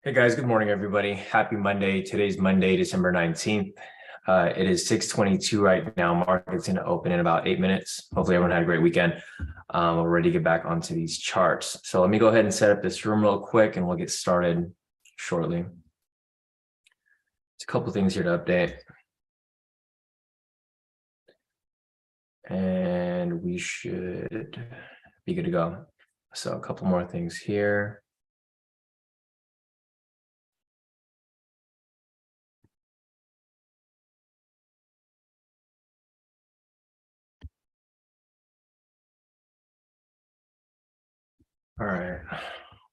Hey guys, good morning, everybody. Happy Monday. Today's Monday, December 19th. It is 6:22 right now. Market's going to open in about 8 minutes. Hopefully everyone had a great weekend. We're ready to get back onto these charts. So let me go ahead and set up this room real quick and we'll get started shortly. There's a couple things here to update. And we should be good to go. So a couple more things here. All right,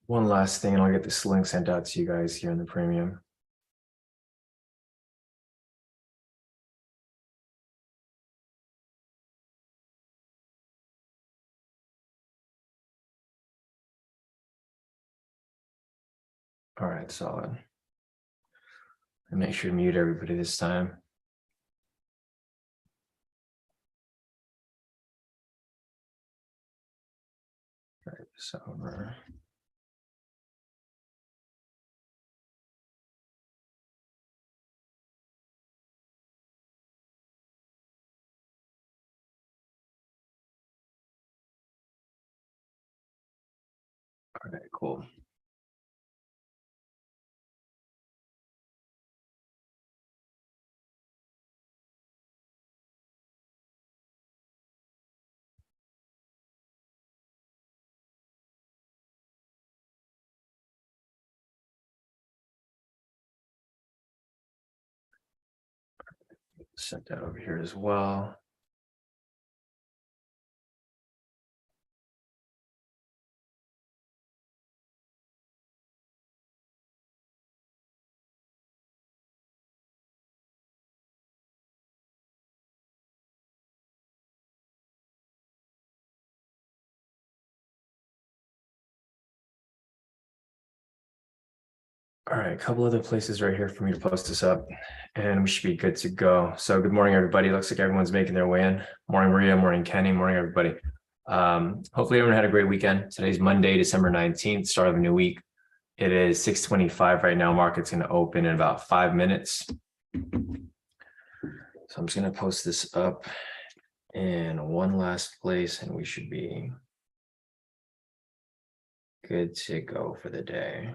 one last thing and I'll get this link sent out to you guys here in the premium. All right, solid. And make sure to mute everybody this time. All right, so over. All right, cool. Set that over here as well. All right, a couple other places right here for me to post this up and we should be good to go. So good morning, everybody. Looks like everyone's making their way in. Morning, Maria. Morning, Kenny. Morning, everybody. Hopefully everyone had a great weekend. Today's Monday, December 19th, start of a new week. It is 6:25 right now. Market's going to open in about 5 minutes. So I'm just going to post this up in one last place and we should be good to go for the day.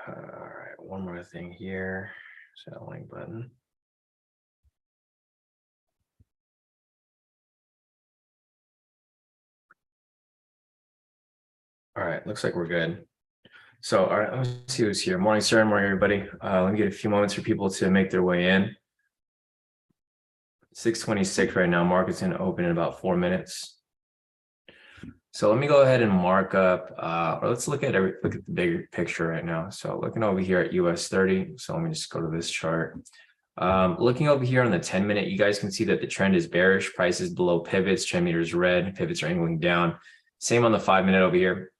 All right, one more thing here. Selling button. All right, looks like we're good. So, all right, let's see who's here. Morning, sir. Morning, everybody. Let me get a few moments for people to make their way in. 6:26 right now. Market's going to open in about 4 minutes. So let me go ahead and mark up, or let's look at the bigger picture right now. So looking over here at US30. So let me just go to this chart. Looking over here on the 10-minute, you guys can see that the trend is bearish. Prices below pivots. Trend meter is red. Pivots are angling down. Same on the 5-minute over here.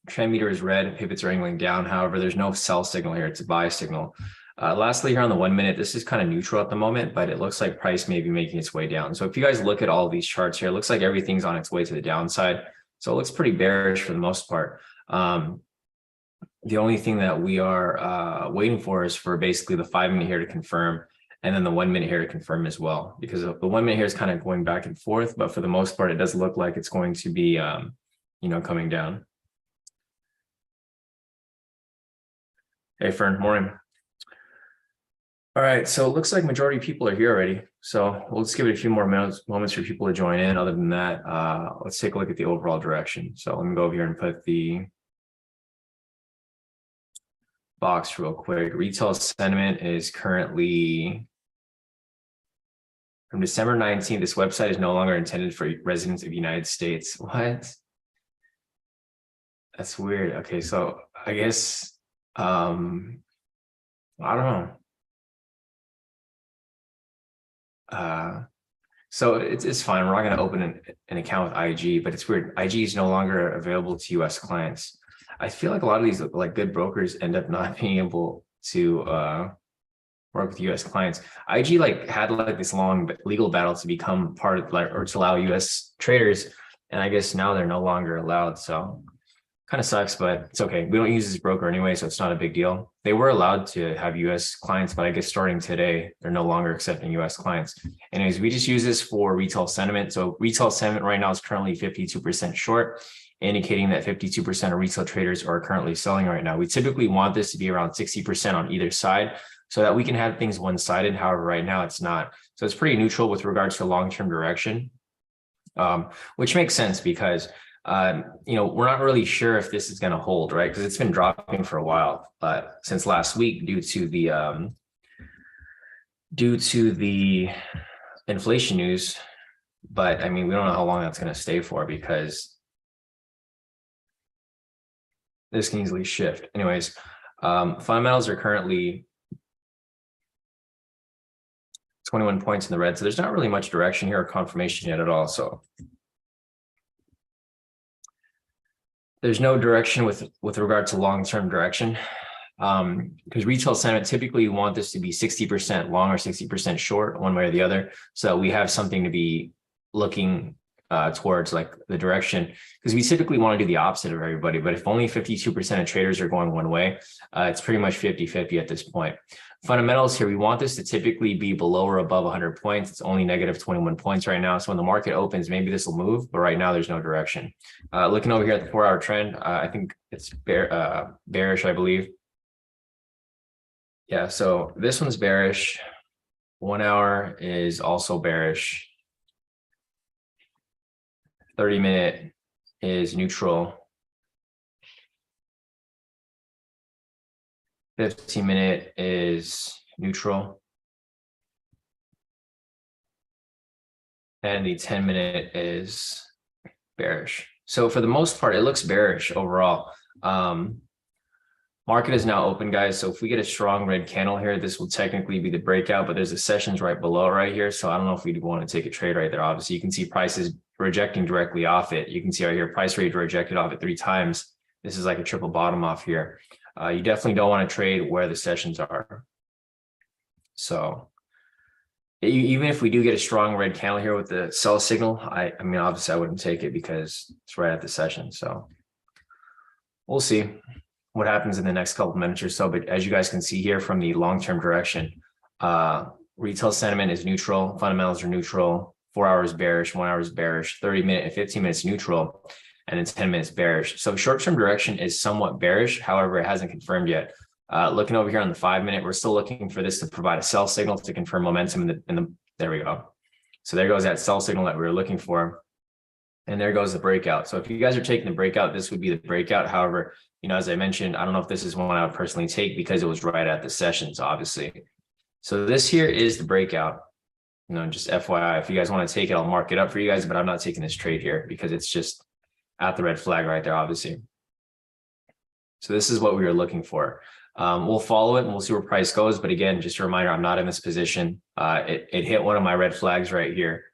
Trend meter is red, pivots are angling down. However, there's no sell signal here. It's a buy signal. Lastly, here on the 1 minute, this is kind of neutral at the moment, but it looks like price may be making its way down. So if you guys look at all these charts here, it looks like everything's on its way to the downside. So it looks pretty bearish for the most part. The only thing that we are waiting for is for basically the 5-minute here to confirm, and then the 1 minute here to confirm as well, because the 1 minute here is kind of going back and forth, but for the most part, it does look like it's going to be, coming down. Hey, Fern, morning. All right, so it looks like majority of people are here already. So we'll just give it a few more moments for people to join in. Other than that, let's take a look at the overall direction. So let me go over here and put the box real quick. Retail sentiment is currently from December 19th. This website is no longer intended for residents of the United States. What? That's weird. Okay, so I guess I don't know. So it's fine. We're not going to open an account with IG, but it's weird. IG is no longer available to US clients. I feel like a lot of these like good brokers end up not being able to work with US clients. IG like had like this long legal battle to become part of like or to allow US traders, and I guess now they're no longer allowed. So kind of sucks, but it's okay. We don't use this broker anyway, so it's not a big deal. They were allowed to have US clients, but I guess starting today, they're no longer accepting US clients. Anyways, we just use this for retail sentiment. So retail sentiment right now is currently 52% short, indicating that 52% of retail traders are currently selling right now. We typically want this to be around 60% on either side so that we can have things one-sided. However, right now it's not. So it's pretty neutral with regards to long-term direction, which makes sense because we're not really sure if this is going to hold, right? Because it's been dropping for a while, since last week due to the inflation news. But I mean, we don't know how long that's going to stay for because this can easily shift. Anyways, fundamentals are currently 21 points in the red, so there's not really much direction here or confirmation yet at all. So there's no direction with regard to long-term direction, because retail sentiment typically you want this to be 60% long or 60% short, one way or the other, so we have something to be looking towards, like the direction, because we typically want to do the opposite of everybody. But if only 52% of traders are going one way, it's pretty much 50-50 at this point. Fundamentals here, we want this to typically be below or above 100 points. It's only negative 21 points right now. So when the market opens, maybe this will move, but right now there's no direction. Looking over here at the 4-hour trend, I think it's bearish, I believe. Yeah, so this one's bearish. 1 hour is also bearish. 30-minute is neutral. 15-minute is neutral. And the 10-minute is bearish. So for the most part, it looks bearish overall. Market is now open, guys. So if we get a strong red candle here, this will technically be the breakout, but there's a sessions right below right here. So I don't know if we want to take a trade right there. Obviously, you can see prices rejecting directly off it. You can see right here, price rate rejected off it 3 times. This is like a triple bottom off here. You definitely don't want to trade where the sessions are. So even if we do get a strong red candle here with the sell signal, I mean, obviously I wouldn't take it because it's right at the session. So we'll see what happens in the next couple of minutes or so. But as you guys can see here from the long-term direction, retail sentiment is neutral, fundamentals are neutral, 4 hours bearish, 1 hour is bearish, 30-minute and 15 minutes neutral, and then 10 minutes bearish. So short-term direction is somewhat bearish. However, it hasn't confirmed yet. Looking over here on the 5-minute, we're still looking for this to provide a sell signal to confirm momentum in the there we go. So there goes that sell signal that we were looking for. And there goes the breakout. So if you guys are taking the breakout, this would be the breakout. However, as I mentioned, I don't know if this is one I would personally take because it was right at the sessions, obviously. So this here is the breakout. Just FYI, if you guys want to take it, I'll mark it up for you guys, but I'm not taking this trade here because it's just at the red flag right there, obviously. So this is what we were looking for. We'll follow it and we'll see where price goes. But again, just a reminder, I'm not in this position. It hit one of my red flags right here.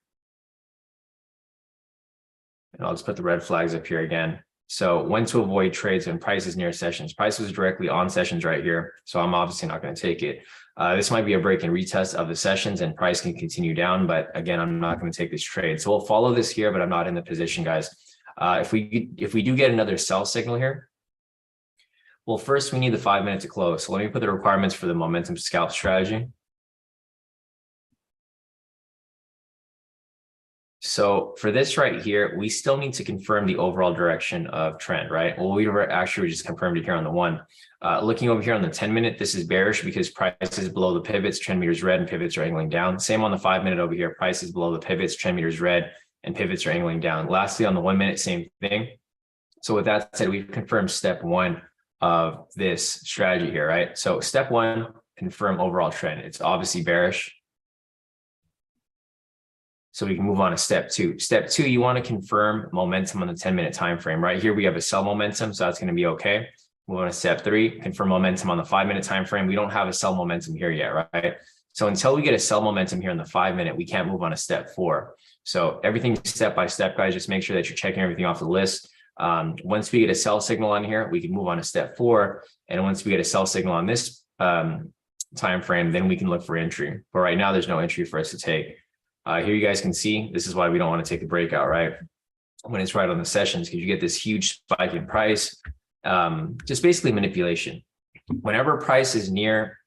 And I'll just put the red flags up here again. So when to avoid trades when price is near sessions. Price was directly on sessions right here. So I'm obviously not going to take it. This might be a break and retest of the sessions and price can continue down. But again, I'm not going to take this trade. So we'll follow this here, but I'm not in the position, guys. If we do get another sell signal here, well, first we need the 5-minute to close. So let me put the requirements for the momentum scalp strategy. So for this right here, we still need to confirm the overall direction of trend, right? Well, we actually just confirmed it here on the 1. Looking over here on the 10-minute, this is bearish because price is below the pivots, trend meters red and pivots are angling down. Same on the 5-minute over here, price is below the pivots, trend meters red and pivots are angling down. Lastly, on the 1-minute, same thing. So with that said, we've confirmed step 1 of this strategy here, right? So step 1, confirm overall trend. It's obviously bearish. So we can move on to step two. Step two, you want to confirm momentum on the 10-minute time frame. Right here, we have a sell momentum, so that's going to be okay. Move on to step three, confirm momentum on the 5-minute time frame. We don't have a sell momentum here yet, right? So until we get a sell momentum here in the 5-minute, we can't move on to step four. So everything step by step, guys. Just make sure that you're checking everything off the list. Once we get a sell signal on here, we can move on to step four. And once we get a sell signal on this time frame, then we can look for entry. But right now, there's no entry for us to take. Here you guys can see, this is why we don't want to take the breakout, right? When it's right on the sessions, because you get this huge spike in price, just basically manipulation. Whenever price is near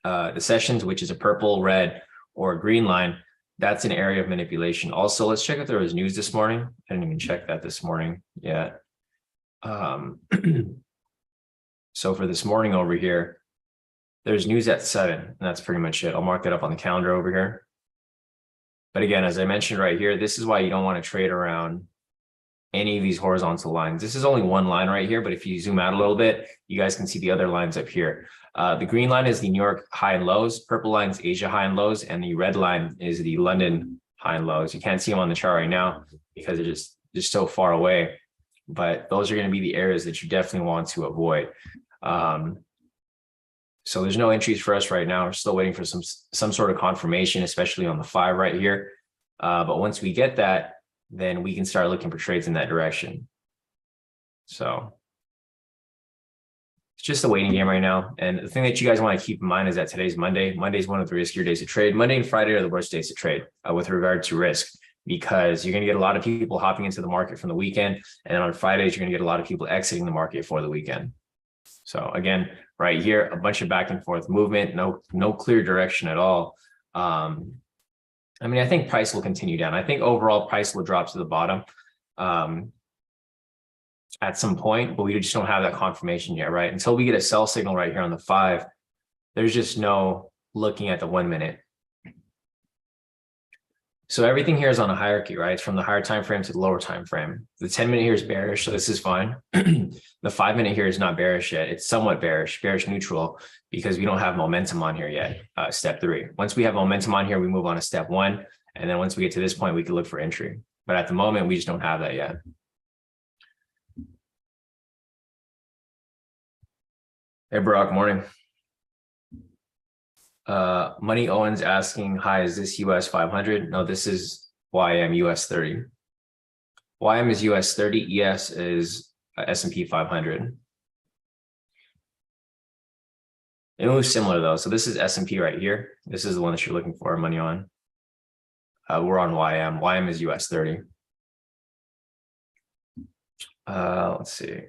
the sessions, which is a purple, red, or a green line, that's an area of manipulation. Also, let's check if there was news this morning. I didn't even check that this morning yet. So for this morning over here, there's news at 7, and that's pretty much it. I'll mark that up on the calendar over here. But again, as I mentioned right here, this is why you don't want to trade around any of these horizontal lines. This is only one line right here, but if you zoom out a little bit, you guys can see the other lines up here. The green line is the New York high and lows, purple line is Asia high and lows, and the red line is the London high and lows. You can't see them on the chart right now because they're just so far away, but those are going to be the areas that you definitely want to avoid. So there's no entries for us right now. We're still waiting for some sort of confirmation, especially on the 5 right here. But once we get that, then we can start looking for trades in that direction. So it's just a waiting game right now. And the thing that you guys want to keep in mind is that today's Monday. Monday is one of the riskier days to trade. Monday and Friday are the worst days to trade with regard to risk, because you're going to get a lot of people hopping into the market from the weekend. And then on Fridays, you're going to get a lot of people exiting the market for the weekend. So again, right here, a bunch of back and forth movement, no clear direction at all. I mean, I think price will continue down. I think overall price will drop to the bottom at some point, but we just don't have that confirmation yet, right? Until we get a sell signal right here on the 5, there's just no looking at the 1 minute. So everything here is on a hierarchy, right? It's from the higher time frame to the lower time frame. The 10-minute here is bearish, so this is fine. The 5-minute here is not bearish yet. It's somewhat bearish neutral, because we don't have momentum on here yet. Step 3. Once we have momentum on here, we move on to step 1. And then once we get to this point, we can look for entry. But at the moment, we just don't have that yet. Hey, Barack, morning. Money Owens asking, hi, is this US 500? No, this is YM US30. YM is US30, ES is S&P 500. It moves similar though. So this is S&P right here. This is the one that you're looking for money on. We're on YM. YM is US30. Let's see.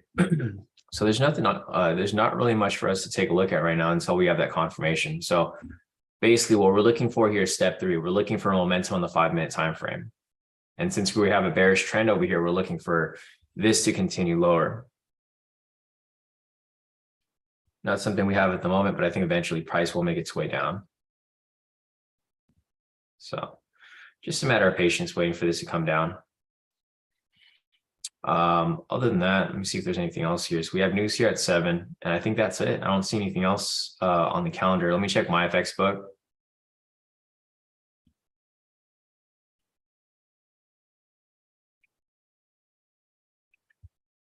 So there's nothing on, there's not really much for us to take a look at right now until we have that confirmation. So basically what we're looking for here is step 3. We're looking for momentum on the 5-minute time frame. And since we have a bearish trend over here, we're looking for this to continue lower. Not something we have at the moment, but I think eventually price will make its way down. So just a matter of patience waiting for this to come down. Other than that, let me see if there's anything else here. So we have news here at 7, and I think that's it. I don't see anything else on the calendar. Let me check my FX book.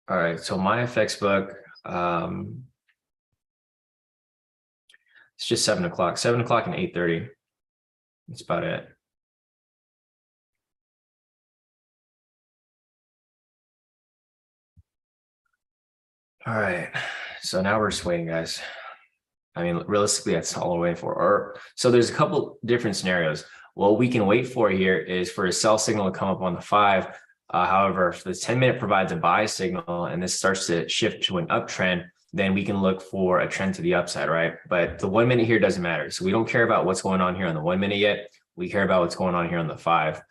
All right, so my FX book, it's just 7 o'clock, 7 o'clock and 8:30. That's about it. All right, so now we're just waiting, guys. I mean, realistically, that's all we're waiting for. So there's a couple different scenarios. What we can wait for here is for a sell signal to come up on the 5. However, if the 10-minute provides a buy signal and this starts to shift to an uptrend, then we can look for a trend to the upside, right? But the 1 minute here doesn't matter. So we don't care about what's going on here on the 1 minute yet. We care about what's going on here on the 5.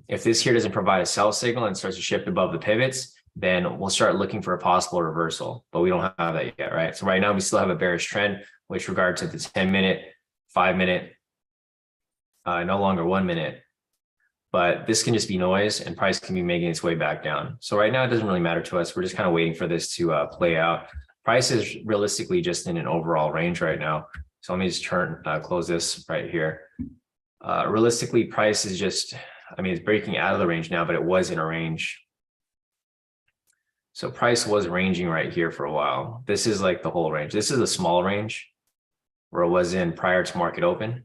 If this here doesn't provide a sell signal and starts to shift above the pivots, then we'll start looking for a possible reversal, but we don't have that yet, right? So right now we still have a bearish trend with regard to the 10-minute, 5-minute, no longer 1 minute, but this can just be noise and price can be making its way back down. So right now it doesn't really matter to us. We're just kind of waiting for this to play out. Price is realistically just in an overall range right now. So let me just close this right here. Realistically, price is just, I mean, it's breaking out of the range now, but it was in a range. So price was ranging right here for a while. This is like the whole range. This is a small range where it was in prior to market open.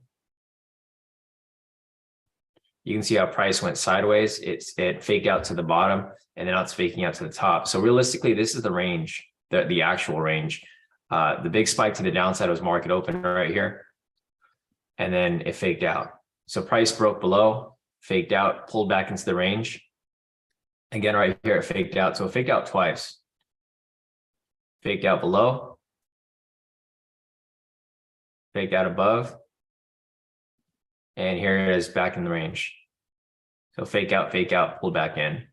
You can see how price went sideways. It faked out to the bottom, and now it's faking out to the top. So realistically, this is the range, the actual range. The big spike to the downside was market open right here, and then it faked out. So price broke below, faked out, pulled back into the range. Again, right here, it faked out. So it faked out twice. Faked out below, faked out above, and here it is back in the range. So fake out, pull back in.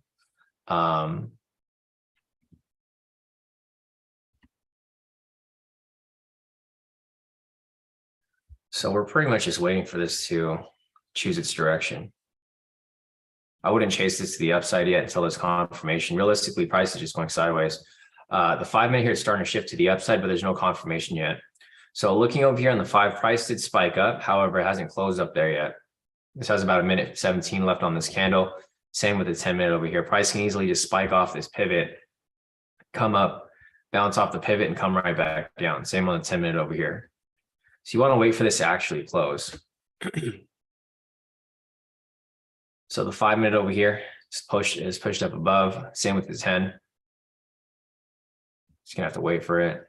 So we're pretty much just waiting for this to choose its direction. I wouldn't chase this to the upside yet until there's confirmation. Realistically, price is just going sideways. The 5 minute here is starting to shift to the upside, but there's no confirmation yet. So looking over here on the 5, price did spike up. However, it hasn't closed up there yet. This has about 1:17 left on this candle. Same with the 10 minute over here. Price can easily just spike off this pivot, come up, bounce off the pivot, and come right back down. Same on the 10 minute over here. So you want to wait for this to actually close. So the 5 minute over here is pushed up above. Same with the 10. Just gonna have to wait for it.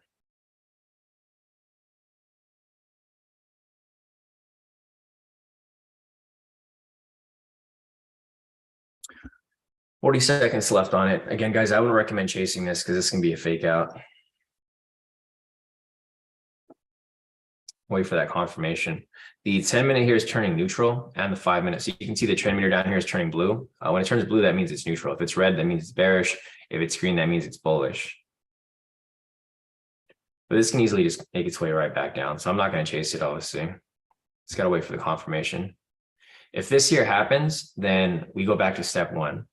"40 seconds left on it." Again, guys, I wouldn't recommend chasing this because this can be a fake out. Wait for that confirmation. The 10 minute here is turning neutral, and the 5 minutes. So you can see the trend meter down here is turning blue. When it turns blue, that means it's neutral. If it's red, that means it's bearish. If it's green, that means it's bullish. But this can easily just make its way right back down. So I'm not going to chase it, obviously. It's got to wait for the confirmation. If this here happens, then we go back to step 1.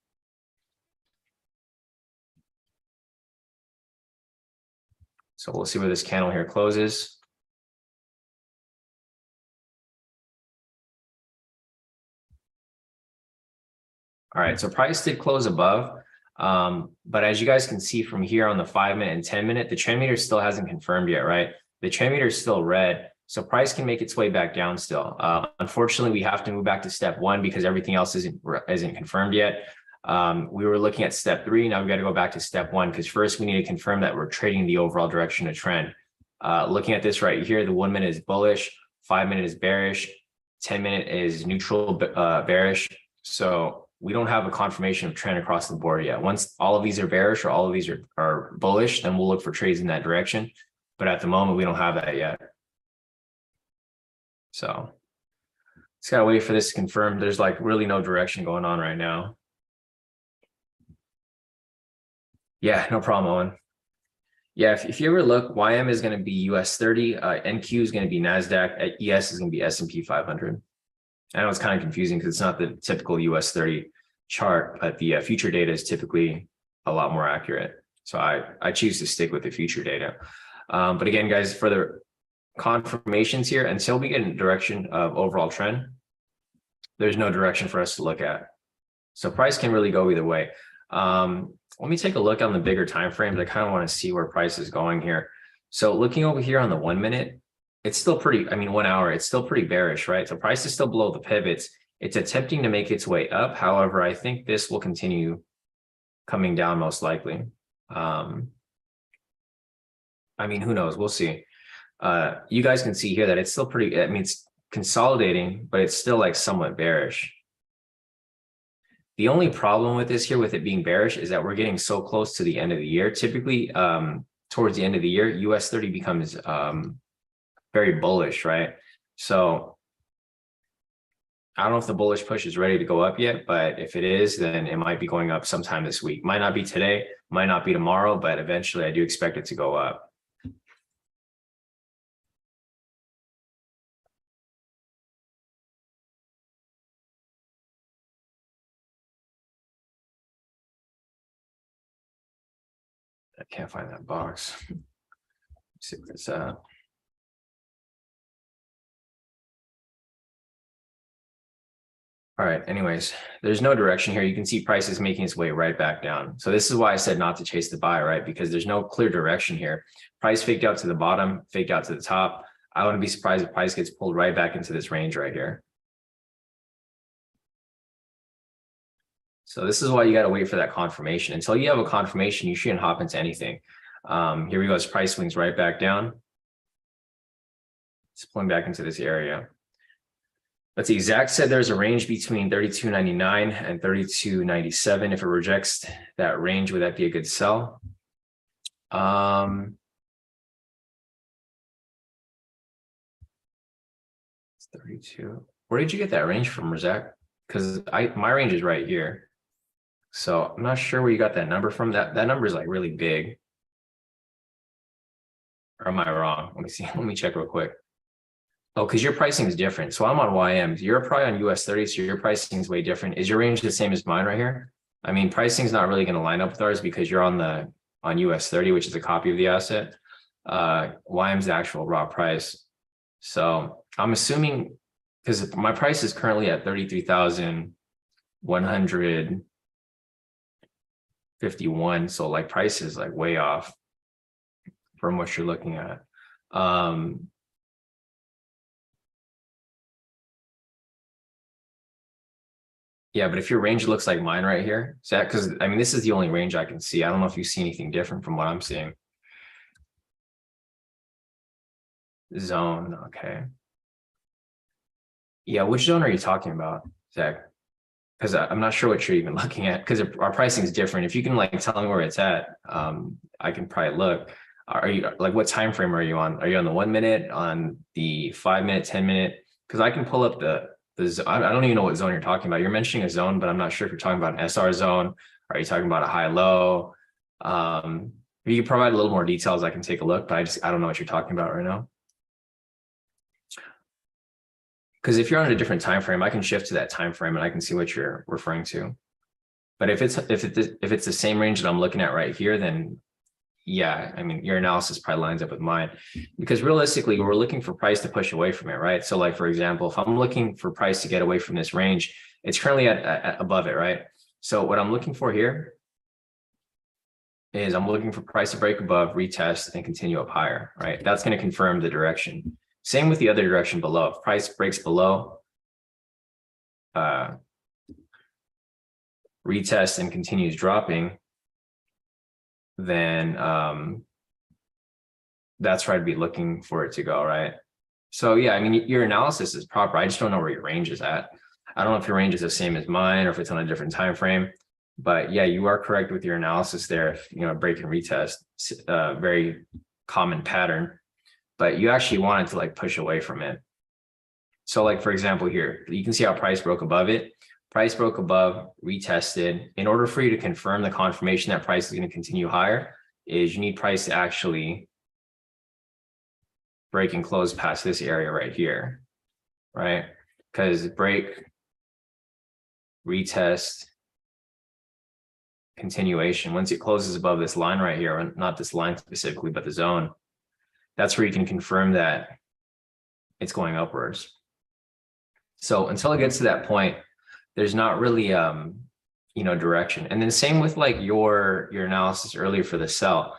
So we'll see where this candle here closes. All right, so price did close above. But as you guys can see from here on the 5 minute and 10 minute, the trend meter still hasn't confirmed yet, right? The trend meter is still red. So price can make its way back down still. Unfortunately, we have to move back to step 1 because everything else isn't confirmed yet. We were looking at step 3. Now we've got to go back to step 1 because first we need to confirm that we're trading the overall direction of trend. Looking at this right here, the 1 minute is bullish, 5 minute is bearish, 10 minute is neutral bearish. So we don't have a confirmation of trend across the board yet. Once all of these are bearish or all of these are bullish, then we'll look for trades in that direction. But at the moment, we don't have that yet. So it's got to wait for this to confirm. There's like really no direction going on right now. Yeah, no problem, Owen. Yeah, if you ever look, YM is going to be US30, NQ is going to be NASDAQ, ES is going to be S&P 500. I know it's kind of confusing because it's not the typical US30 chart, but the future data is typically a lot more accurate. So I choose to stick with the future data. But again, guys, for the confirmations here, until we get in the direction of overall trend, there's no direction for us to look at. So price can really go either way. Let me take a look on the bigger time frames. I kind of want to see where price is going here. So looking over here on the 1 minute, it's still pretty, 1 hour, it's still pretty bearish, right? So price is still below the pivots. It's attempting to make its way up. However, I think this will continue coming down most likely. Who knows? We'll see. You guys can see here that it's still pretty, it's consolidating, but it's still like somewhat bearish. The only problem with this here, with it being bearish, is that we're getting so close to the end of the year. Typically, towards the end of the year, US30 becomes very bullish, right? So I don't know if the bullish push is ready to go up yet, but if it is, then it might be going up sometime this week. Might not be today, might not be tomorrow, but eventually I do expect it to go up. I can't find that box. Let's see what it's at. All right, anyways, there's no direction here. You can see price is making its way right back down. So this is why I said not to chase the buy, right? Because there's no clear direction here. Price faked out to the bottom, faked out to the top. I wouldn't be surprised if price gets pulled right back into this range right here. So this is why you got to wait for that confirmation. Until you have a confirmation, you shouldn't hop into anything. Here we go. As price swings right back down. It's pulling back into this area. Let's see, Zach said there's a range between 32.99 and 32.97. If it rejects that range, would that be a good sell? It's 32. Where did you get that range from, Zach? Because my range is right here. So I'm not sure where you got that number from. That number is like really big. Or am I wrong? Let me see. Let me check real quick. Oh, because your pricing is different. So I'm on YMs. You're probably on US30, so your pricing is way different. Is your range the same as mine right here? I mean, pricing is not really going to line up with ours because you're on US30, which is a copy of the asset. YM's the actual raw price. So I'm assuming, because my price is currently at 33,151. So like price is like way off from what you're looking at. Yeah, but if your range looks like mine right here, Zach, because I mean, this is the only range I can see. I don't know if you see anything different from what I'm seeing. Zone, okay. Yeah, which zone are you talking about, Zach? Because I'm not sure what you're even looking at, because our pricing is different. If you can like tell me where it's at, I can probably look. Are you like, what time frame are you on? Are you on the 1 minute, on the 5 minute, 10 minute? Because I can pull up I don't even know what zone you're talking about. You're mentioning a zone, but I'm not sure if you're talking about an SR zone. Are you talking about a high low? If you can provide a little more details, I can take a look, but I don't know what you're talking about right now. Because if you're on a different time frame, I can shift to that time frame and I can see what you're referring to. But if it's the same range that I'm looking at right here, then yeah, I mean, your analysis probably lines up with mine, because realistically, we're looking for price to push away from it, right? So like, for example, if I'm looking for price to get away from this range, it's currently at above it, right? So what I'm looking for here is I'm looking for price to break above, retest, and continue up higher, right? That's going to confirm the direction. Same with the other direction below. If price breaks below, retest and continues dropping, then that's where I'd be looking for it to go, right? So yeah, I mean, your analysis is proper. I just don't know where your range is at. I don't know if your range is the same as mine or if it's on a different time frame. But yeah, you are correct with your analysis there. If, break and retest, very common pattern. But you actually wanted to like push away from it. So like, for example, here, you can see how price broke above it. Price broke above, retested. In order for you to confirm the confirmation that price is going to continue higher, is you need price to actually break and close past this area right here, right? Because break, retest, continuation, once it closes above this line right here, or not this line specifically, but the zone, that's where you can confirm that it's going upwards. So until it gets to that point, there's not really direction. And then same with like your analysis earlier for the sell.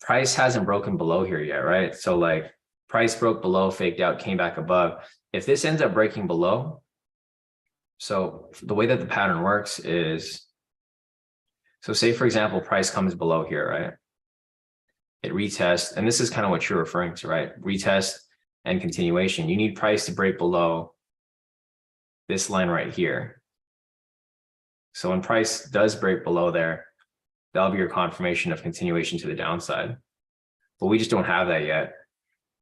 Price hasn't broken below here yet, right? So like price broke below, faked out, came back above. If this ends up breaking below, so the way that the pattern works is, so say for example, price comes below here, right? It retests, and this is kind of what you're referring to, right? Retest and continuation. You need price to break below this line right here. So when price does break below there, that'll be your confirmation of continuation to the downside. But we just don't have that yet.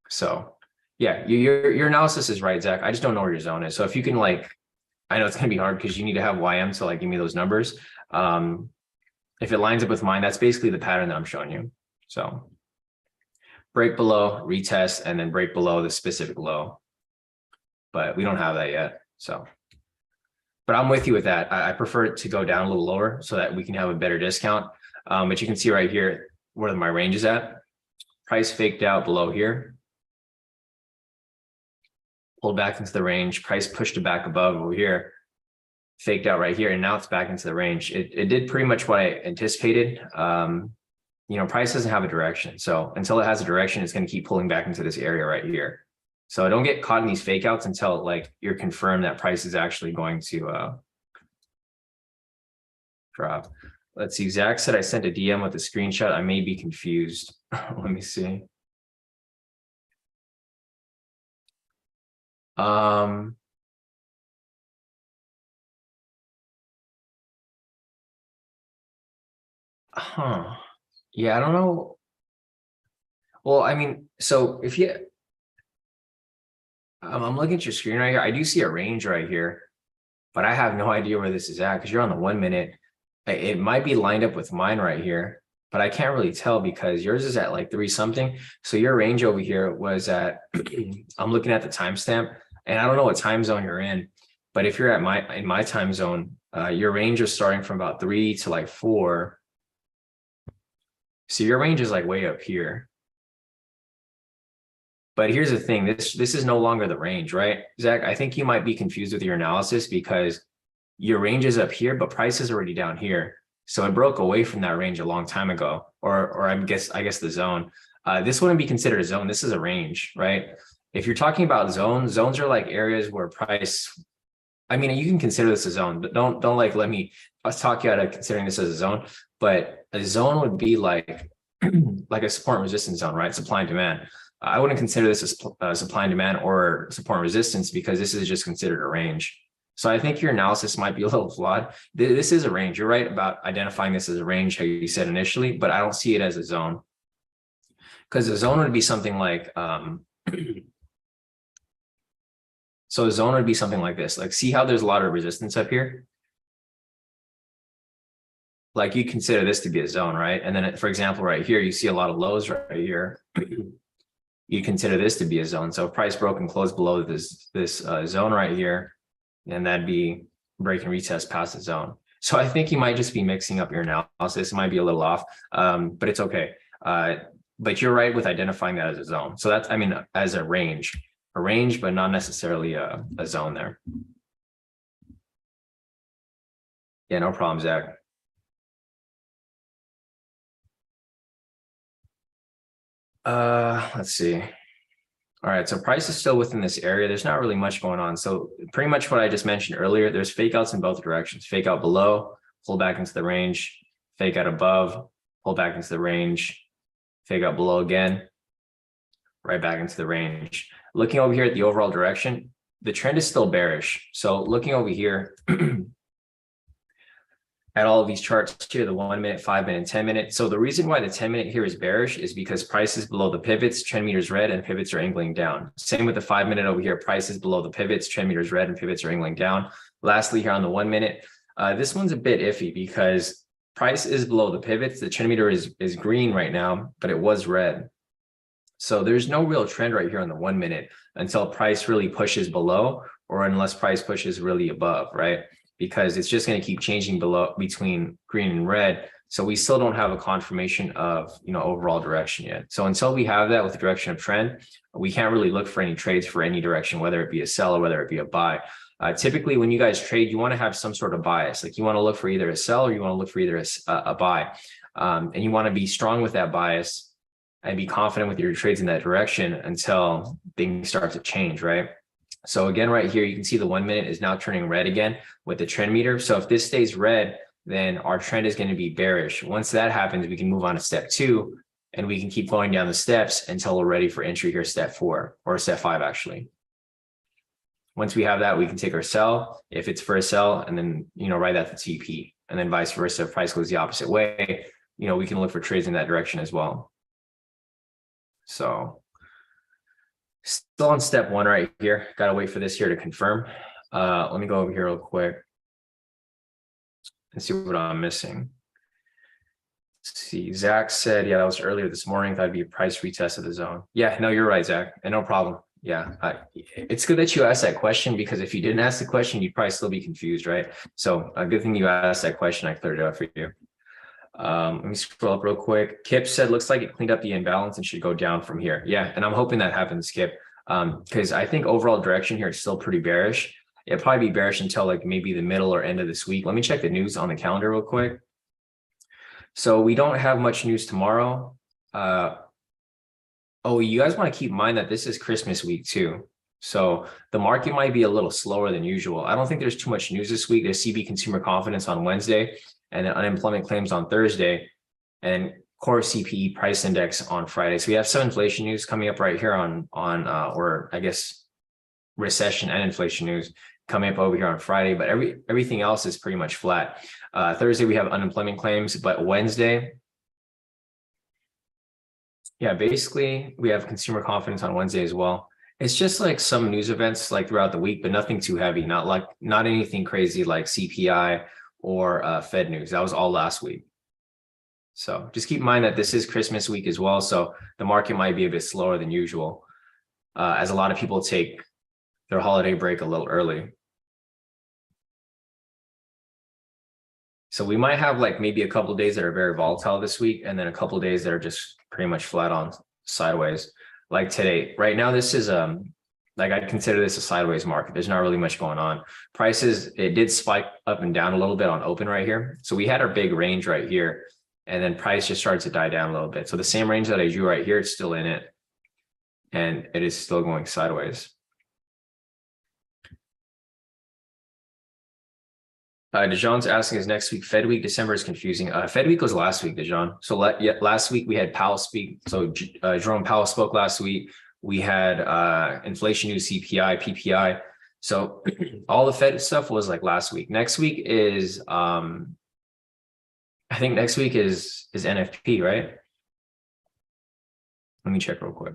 So yeah, your analysis is right, Zach. I just don't know where your zone is. So if you can like, I know it's gonna be hard because you need to have YM to like give me those numbers. If it lines up with mine, that's basically the pattern that I'm showing you. So break below, retest, and then break below the specific low. But we don't have that yet. So, but I'm with you with that. I prefer it to go down a little lower so that we can have a better discount. But you can see right here where my range is at. Price faked out below here. pulled back into the range, price pushed it back above over here, faked out right here, and now it's back into the range. It did pretty much what I anticipated. Price doesn't have a direction. So until it has a direction, it's going to keep pulling back into this area right here. So don't get caught in these fake outs until like you're confirmed that price is actually going to drop. Let's see. Zach said I sent a DM with a screenshot. I may be confused. Let me see. Huh. Yeah, I don't know. Well, I mean, so if you, I'm looking at your screen right here. I do see a range right here, but I have no idea where this is at because you're on the 1 minute. It might be lined up with mine right here, but I can't really tell because yours is at like 3 something. So your range over here was at, I'm looking at the timestamp and I don't know what time zone you're in, but if you're at in my time zone, your range is starting from about 3 to like 4. So your range is like way up here. But here's the thing, this is no longer the range, right? Zach, I think you might be confused with your analysis because your range is up here, but price is already down here. So it broke away from that range a long time ago, or I guess the zone. This wouldn't be considered a zone. This is a range, right? If you're talking about zones are like areas where price, I mean, you can consider this a zone, but don't like let me talk you out of considering this as a zone. But a zone would be like like a support and resistance zone, right? Supply and demand. I wouldn't consider this as supply and demand or support and resistance because this is just considered a range. So I think your analysis might be a little flawed. This is a range. You're right about identifying this as a range, how you said initially, but I don't see it as a zone. Because a zone would be something like, so a zone would be something like this. Like, see how there's a lot of resistance up here? Like you consider this to be a zone, right? And then, for example, right here, you see a lot of lows right here. You consider this to be a zone. So price broke and closed below this zone right here, and that'd be break and retest past the zone. So I think you might just be mixing up your analysis. It might be a little off, but it's okay. But you're right with identifying that as a zone. So that's, I mean, as a range, but not necessarily a zone there. Yeah, no problem, Zach. Let's see. All right, so price is still within this area. There's not really much going on. So pretty much what I just mentioned earlier, there's fake outs in both directions. Fake out below, pull back into the range, fake out above, pull back into the range, fake out below again, right back into the range. Looking over here at the overall direction, the trend is still bearish. So looking over here, at all of these charts here, the 1 minute, 5 minute, 10 minute. So the reason why the 10 minute here is bearish is because price is below the pivots, trend meters red, and pivots are angling down. Same with the 5 minute over here, price is below the pivots, trend meters red, and pivots are angling down. Lastly, here on the 1 minute, this one's a bit iffy because price is below the pivots. The trend meter is green right now, but it was red. So there's no real trend right here on the 1 minute until price really pushes below, or unless price pushes really above, right? Because it's just going to keep changing below between green and red. So we still don't have a confirmation of, overall direction yet. So until we have that with the direction of trend, we can't really look for any trades for any direction, whether it be a sell or whether it be a buy. Typically, when you guys trade, you want to have some sort of bias. Like you want to look for either a sell or you want to look for either a buy. And you want to be strong with that bias and be confident with your trades in that direction until things start to change, right? So again, right here, you can see the 1 minute is now turning red again with the trend meter. So if this stays red, then our trend is going to be bearish. Once that happens, we can move on to step 2 and we can keep going down the steps until we're ready for entry here, step 4 or step 5, actually. Once we have that, we can take our sell if it's for a sell and then, write that to TP, and then vice versa. If price goes the opposite way, we can look for trades in that direction as well. So still on step 1 right here. Got to wait for this here to confirm. Let me go over here real quick and see what I'm missing. Let's see, Zach said, yeah, that was earlier this morning. That'd be a price retest of the zone. Yeah, no, you're right, Zach. And no problem. Yeah, it's good that you asked that question, because if you didn't ask the question, you'd probably still be confused, right? So a good thing you asked that question. I cleared it up for you. Let me scroll up real quick. Kip said, looks like it cleaned up the imbalance and should go down from here. Yeah, and I'm hoping that happens, Kip. Because I think overall direction here is still pretty bearish. It'll probably be bearish until like maybe the middle or end of this week. Let me check the news on the calendar real quick. So we don't have much news tomorrow. Oh, you guys want to keep in mind that this is Christmas week too. So the market might be a little slower than usual. I don't think there's too much news this week. There's CB consumer confidence on Wednesday and then unemployment claims on Thursday and core CPE price index on Friday. So we have some inflation news coming up right here or I guess recession and inflation news coming up over here on Friday, but everything else is pretty much flat. Thursday, we have unemployment claims, but Wednesday, yeah, basically we have consumer confidence on Wednesday as well. It's just like some news events like throughout the week, but nothing too heavy, not anything crazy like CPI or Fed news. That was all last week. So just keep in mind that this is Christmas week as well. So the market might be a bit slower than usual as a lot of people take their holiday break a little early. So we might have like maybe a couple of days that are very volatile this week, and then a couple of days that are just pretty much flat on sideways. Like today, right now, this is like I'd consider this a sideways market. There's not really much going on. Prices, it did spike up and down a little bit on open right here. So we had our big range right here, and then price just started to die down a little bit. So the same range that I drew right here, it's still in it, and it is still going sideways. Dejan's asking, is next week Fed week? December is confusing. Fed week was last week, Dejan. So last week we had Powell speak. So Jerome Powell spoke last week. We had inflation news, CPI, PPI. So all the Fed stuff was like last week. Next week is I think next week is NFP, right? Let me check real quick.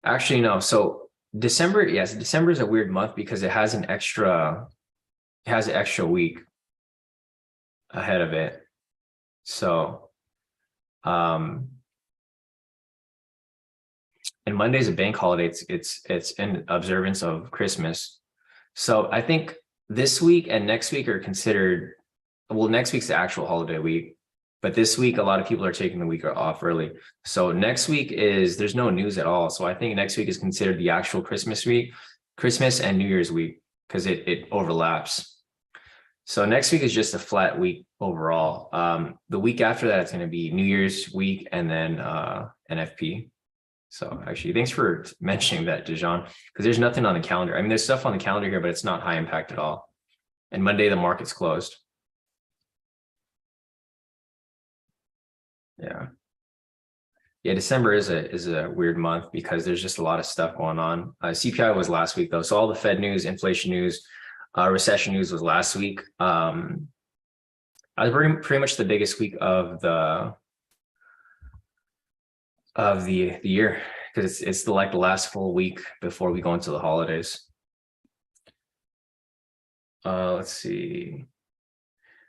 Actually, no. So December, yes, December is a weird month because it has an extra week ahead of it. So, and Monday's a bank holiday. It's in observance of Christmas. So I think this week and next week are considered, well, next week's the actual holiday week, but this week, a lot of people are taking the week off early. So next week there's no news at all. So I think next week is considered the actual Christmas week, Christmas and New Year's week, because it overlaps. So next week is just a flat week overall. The week after that, it's going to be New Year's week and then NFP. So actually, thanks for mentioning that, Dejan, because there's nothing on the calendar. I mean, there's stuff on the calendar here, but it's not high impact at all. And Monday, the market's closed. Yeah. Yeah, December is a weird month because there's just a lot of stuff going on. CPI was last week, though. So all the Fed news, inflation news, recession news was last week. I was pretty much the biggest week of the year because it's the last full week before we go into the holidays. Let's see.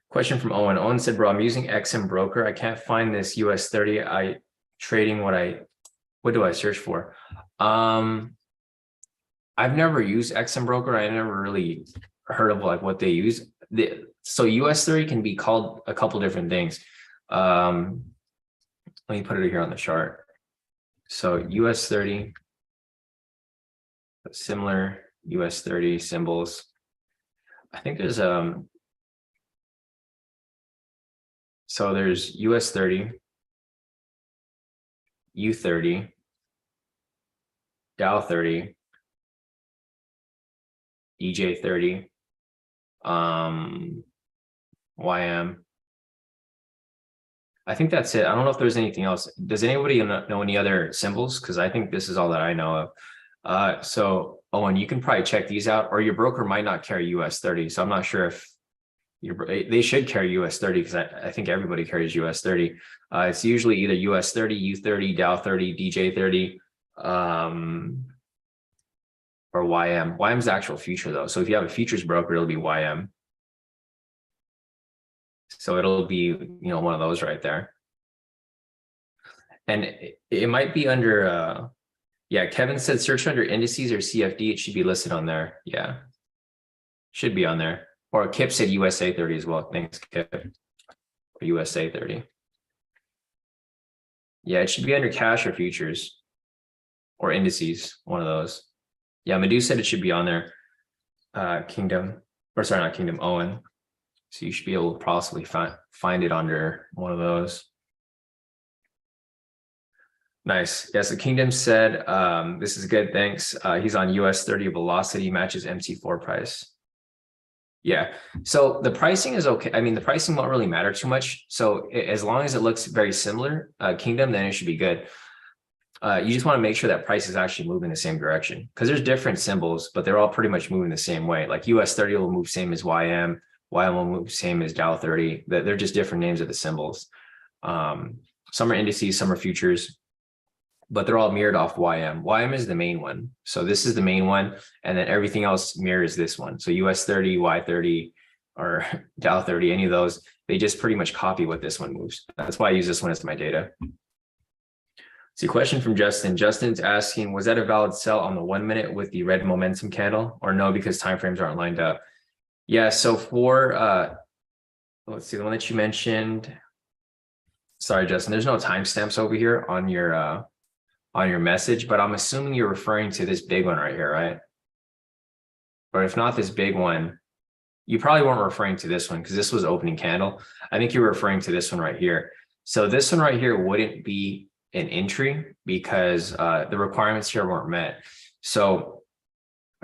Question from Owen. Owen said, bro, I'm using XM broker. I can't find this US30. What do I search for? I've never used XM broker. I never really heard of like what they use. So US30 can be called a couple different things. Let me put it here on the chart. So US30, similar US30 symbols. I think there's so there's US30, U30, Dow 30, DJ30, YM. I think that's it. I don't know if there's anything else. Does anybody know any other symbols? Because I think this is all that I know of. So Owen, you can probably check these out, or your broker might not carry US30. So I'm not sure if they should carry US30 because I think everybody carries US30. It's usually either US30, U30, Dow 30, DJ30, or YM. YM is the actual future though. So if you have a futures broker, it'll be YM. So it'll be, one of those right there. And it might be under, yeah, Kevin said search under indices or CFD. It should be listed on there. Yeah, should be on there. Or Kip said USA 30 as well. Thanks, Kip. Or USA 30. Yeah, it should be under cash or futures. or indices, one of those. Yeah, Madhu said it should be on there. Kingdom, or sorry, not Kingdom, Owen. So you should be able to possibly find it under one of those. Nice. Yeah, so Kingdom said, this is good, thanks. He's on US30 velocity matches MT4 price. Yeah, so the pricing is okay. I mean, the pricing won't really matter too much. So as long as it looks very similar, Kingdom, then it should be good. You just want to make sure that price is actually moving the same direction, because there's different symbols, but they're all pretty much moving the same way. Like US30 will move same as YM will move same as Dow 30. They're just different names of the symbols. Some are indices, some are futures, but they're all mirrored off YM. YM is the main one. So this is the main one. And then everything else mirrors this one. So US30, Y30, or Dow 30, any of those, they just pretty much copy what this one moves. That's why I use this one as my data. See, question from Justin. Justin's asking, was that a valid sell on the 1 minute with the red momentum candle, or no, because timeframes aren't lined up? Yeah, so for, let's see, the one that you mentioned, sorry, Justin, there's no timestamps over here on your message, but I'm assuming you're referring to this big one right here, right? Or if not this big one, you probably weren't referring to this one because this was opening candle. I think you're referring to this one right here. So this one right here wouldn't be an entry because the requirements here weren't met. So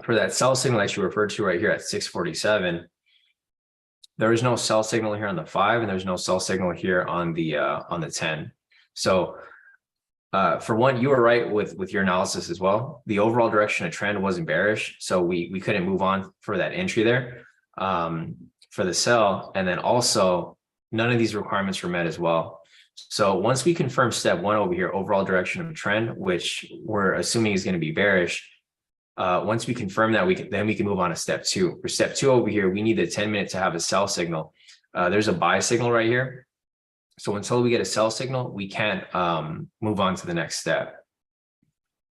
for that sell signal that you referred to right here at 647, there is no sell signal here on the 5, and there's no sell signal here on the 10. So for one, you were right with your analysis as well. The overall direction of trend wasn't bearish, so we couldn't move on for that entry there for the sell. And then also none of these requirements were met as well. So once we confirm step 1 over here, overall direction of trend, which we're assuming is going to be bearish, once we confirm that, we can move on to step 2. For step 2 over here, we need the 10-minute to have a sell signal. There's a buy signal right here. So until we get a sell signal, we can't move on to the next step.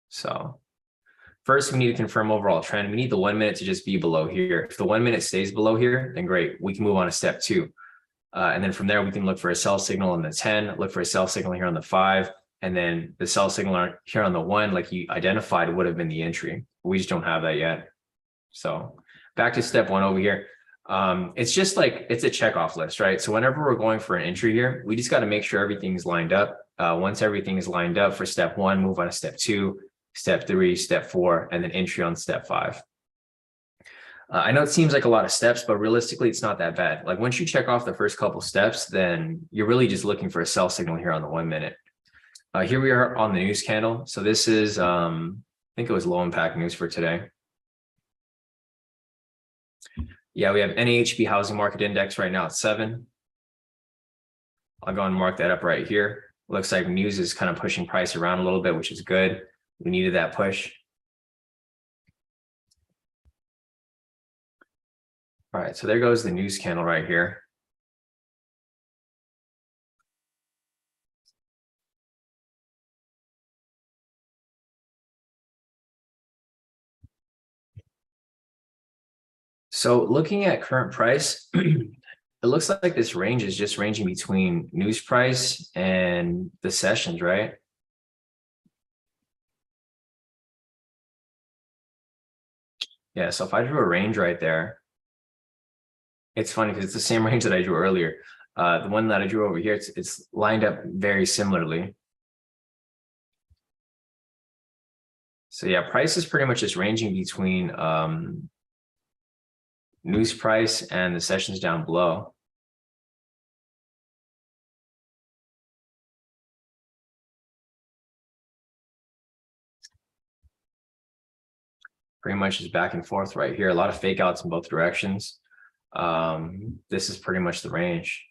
So first, we need to confirm overall trend. We need the 1 minute to just be below here. If the 1 minute stays below here, then great. We can move on to step 2. And then from there, we can look for a sell signal on the 10, look for a sell signal here on the 5, and then the sell signal here on the 1, like you identified, would have been the entry. We just don't have that yet. So back to step 1 over here. It's just like, it's a checkoff list, right? So whenever we're going for an entry here, we just got to make sure everything's lined up. Once everything is lined up for step 1, move on to step 2, step 3, step 4, and then entry on step 5. I know it seems like a lot of steps, but realistically, it's not that bad. Like once you check off the first couple steps, then you're really just looking for a sell signal here on the 1 minute. Here we are on the news candle. So this is, I think it was low impact news for today. Yeah, we have NAHB housing market index right now at 7. I'll go and mark that up right here. Looks like news is kind of pushing price around a little bit, which is good. We needed that push. All right, so there goes the news candle right here. So looking at current price, it looks like this range is just ranging between news price and the sessions, right? Yeah, so if I drew a range right there, it's funny because it's the same range that I drew earlier. The one that I drew over here, it's lined up very similarly. So yeah, price is pretty much just ranging between news price and the sessions down below. Pretty much just back and forth right here. A lot of fake outs in both directions. This is pretty much the range.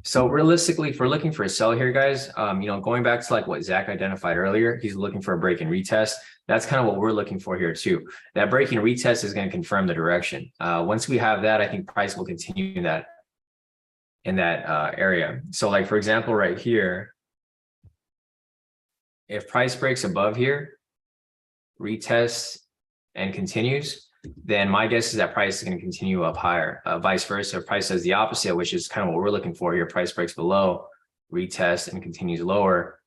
So realistically, if we're looking for a sell here, guys, going back to like what Zach identified earlier, he's looking for a break and retest. That's kind of what we're looking for here too. That break and retest is going to confirm the direction. Once we have that, I think price will continue in that area. So like, for example, right here, if price breaks above here, retests and continues, then my guess is that price is going to continue up higher. Vice versa, if price does the opposite, which is kind of what we're looking for here, price breaks below, retest and continues lower,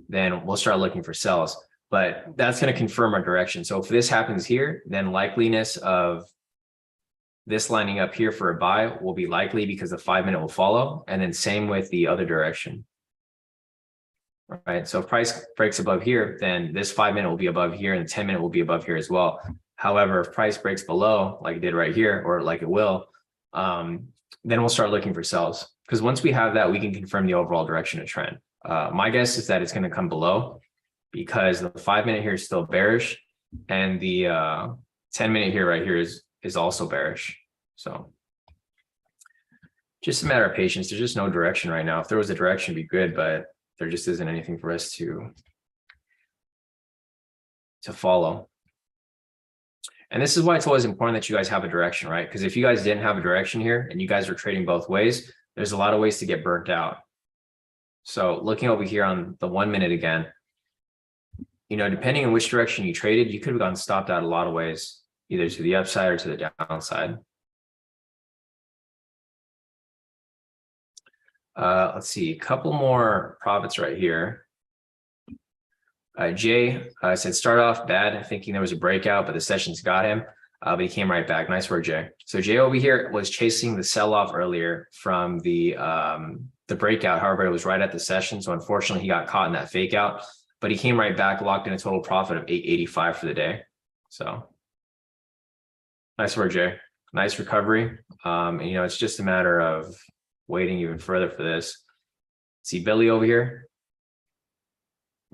then we'll start looking for sells. but that's going to confirm our direction. So if this happens here, then likeliness of this lining up here for a buy will be likely because the 5-minute will follow. And then same with the other direction. Right. So if price breaks above here, then this 5-minute will be above here and the 10-minute will be above here as well. However, if price breaks below, like it did right here, or like it will, then we'll start looking for sells. Because once we have that, we can confirm the overall direction of trend. My guess is that it's going to come below because the 5-minute here is still bearish, and the 10-minute here right here is also bearish. So just a matter of patience. There's just no direction right now. If there was a direction, it'd be good, but there just isn't anything for us to follow. And this is why it's always important that you guys have a direction, right? Because if you guys didn't have a direction here and you guys are trading both ways, there's a lot of ways to get burnt out. So looking over here on the 1-minute again, you know, depending on which direction you traded, you could have gotten stopped out a lot of ways, either to the upside or to the downside. Let's see, a couple more profits right here. Jay said start off bad, thinking there was a breakout, but the sessions got him, but he came right back. Nice work, Jay. So Jay over here was chasing the sell-off earlier from the breakout. However, it was right at the session, so unfortunately he got caught in that fake out, but he came right back, locked in a total profit of 885 for the day. So nice work, Jay. Nice recovery. And, you know, it's just a matter of waiting even further for this. See Billy over here.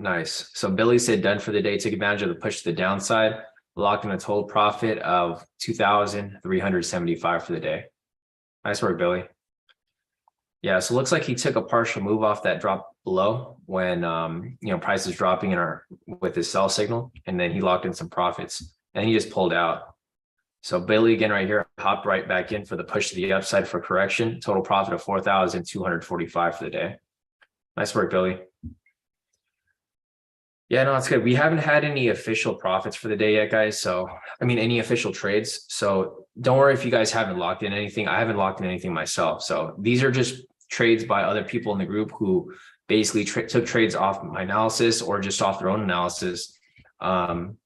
Nice. So Billy said done for the day, took advantage of the push to the downside, locked in a total profit of 2,375 for the day. Nice work, Billy. Yeah, so it looks like he took a partial move off that drop below when you know, price is dropping with his sell signal, and then he locked in some profits and he just pulled out. So Billy again right here hopped right back in for the push to the upside for correction, total profit of 4,245 for the day. Nice work, Billy. Yeah, no, it's good. We haven't had any official profits for the day yet, guys. So, I mean, any official trades. So don't worry if you guys haven't locked in anything. I haven't locked in anything myself. So these are just trades by other people in the group who basically took trades off my analysis or just off their own analysis and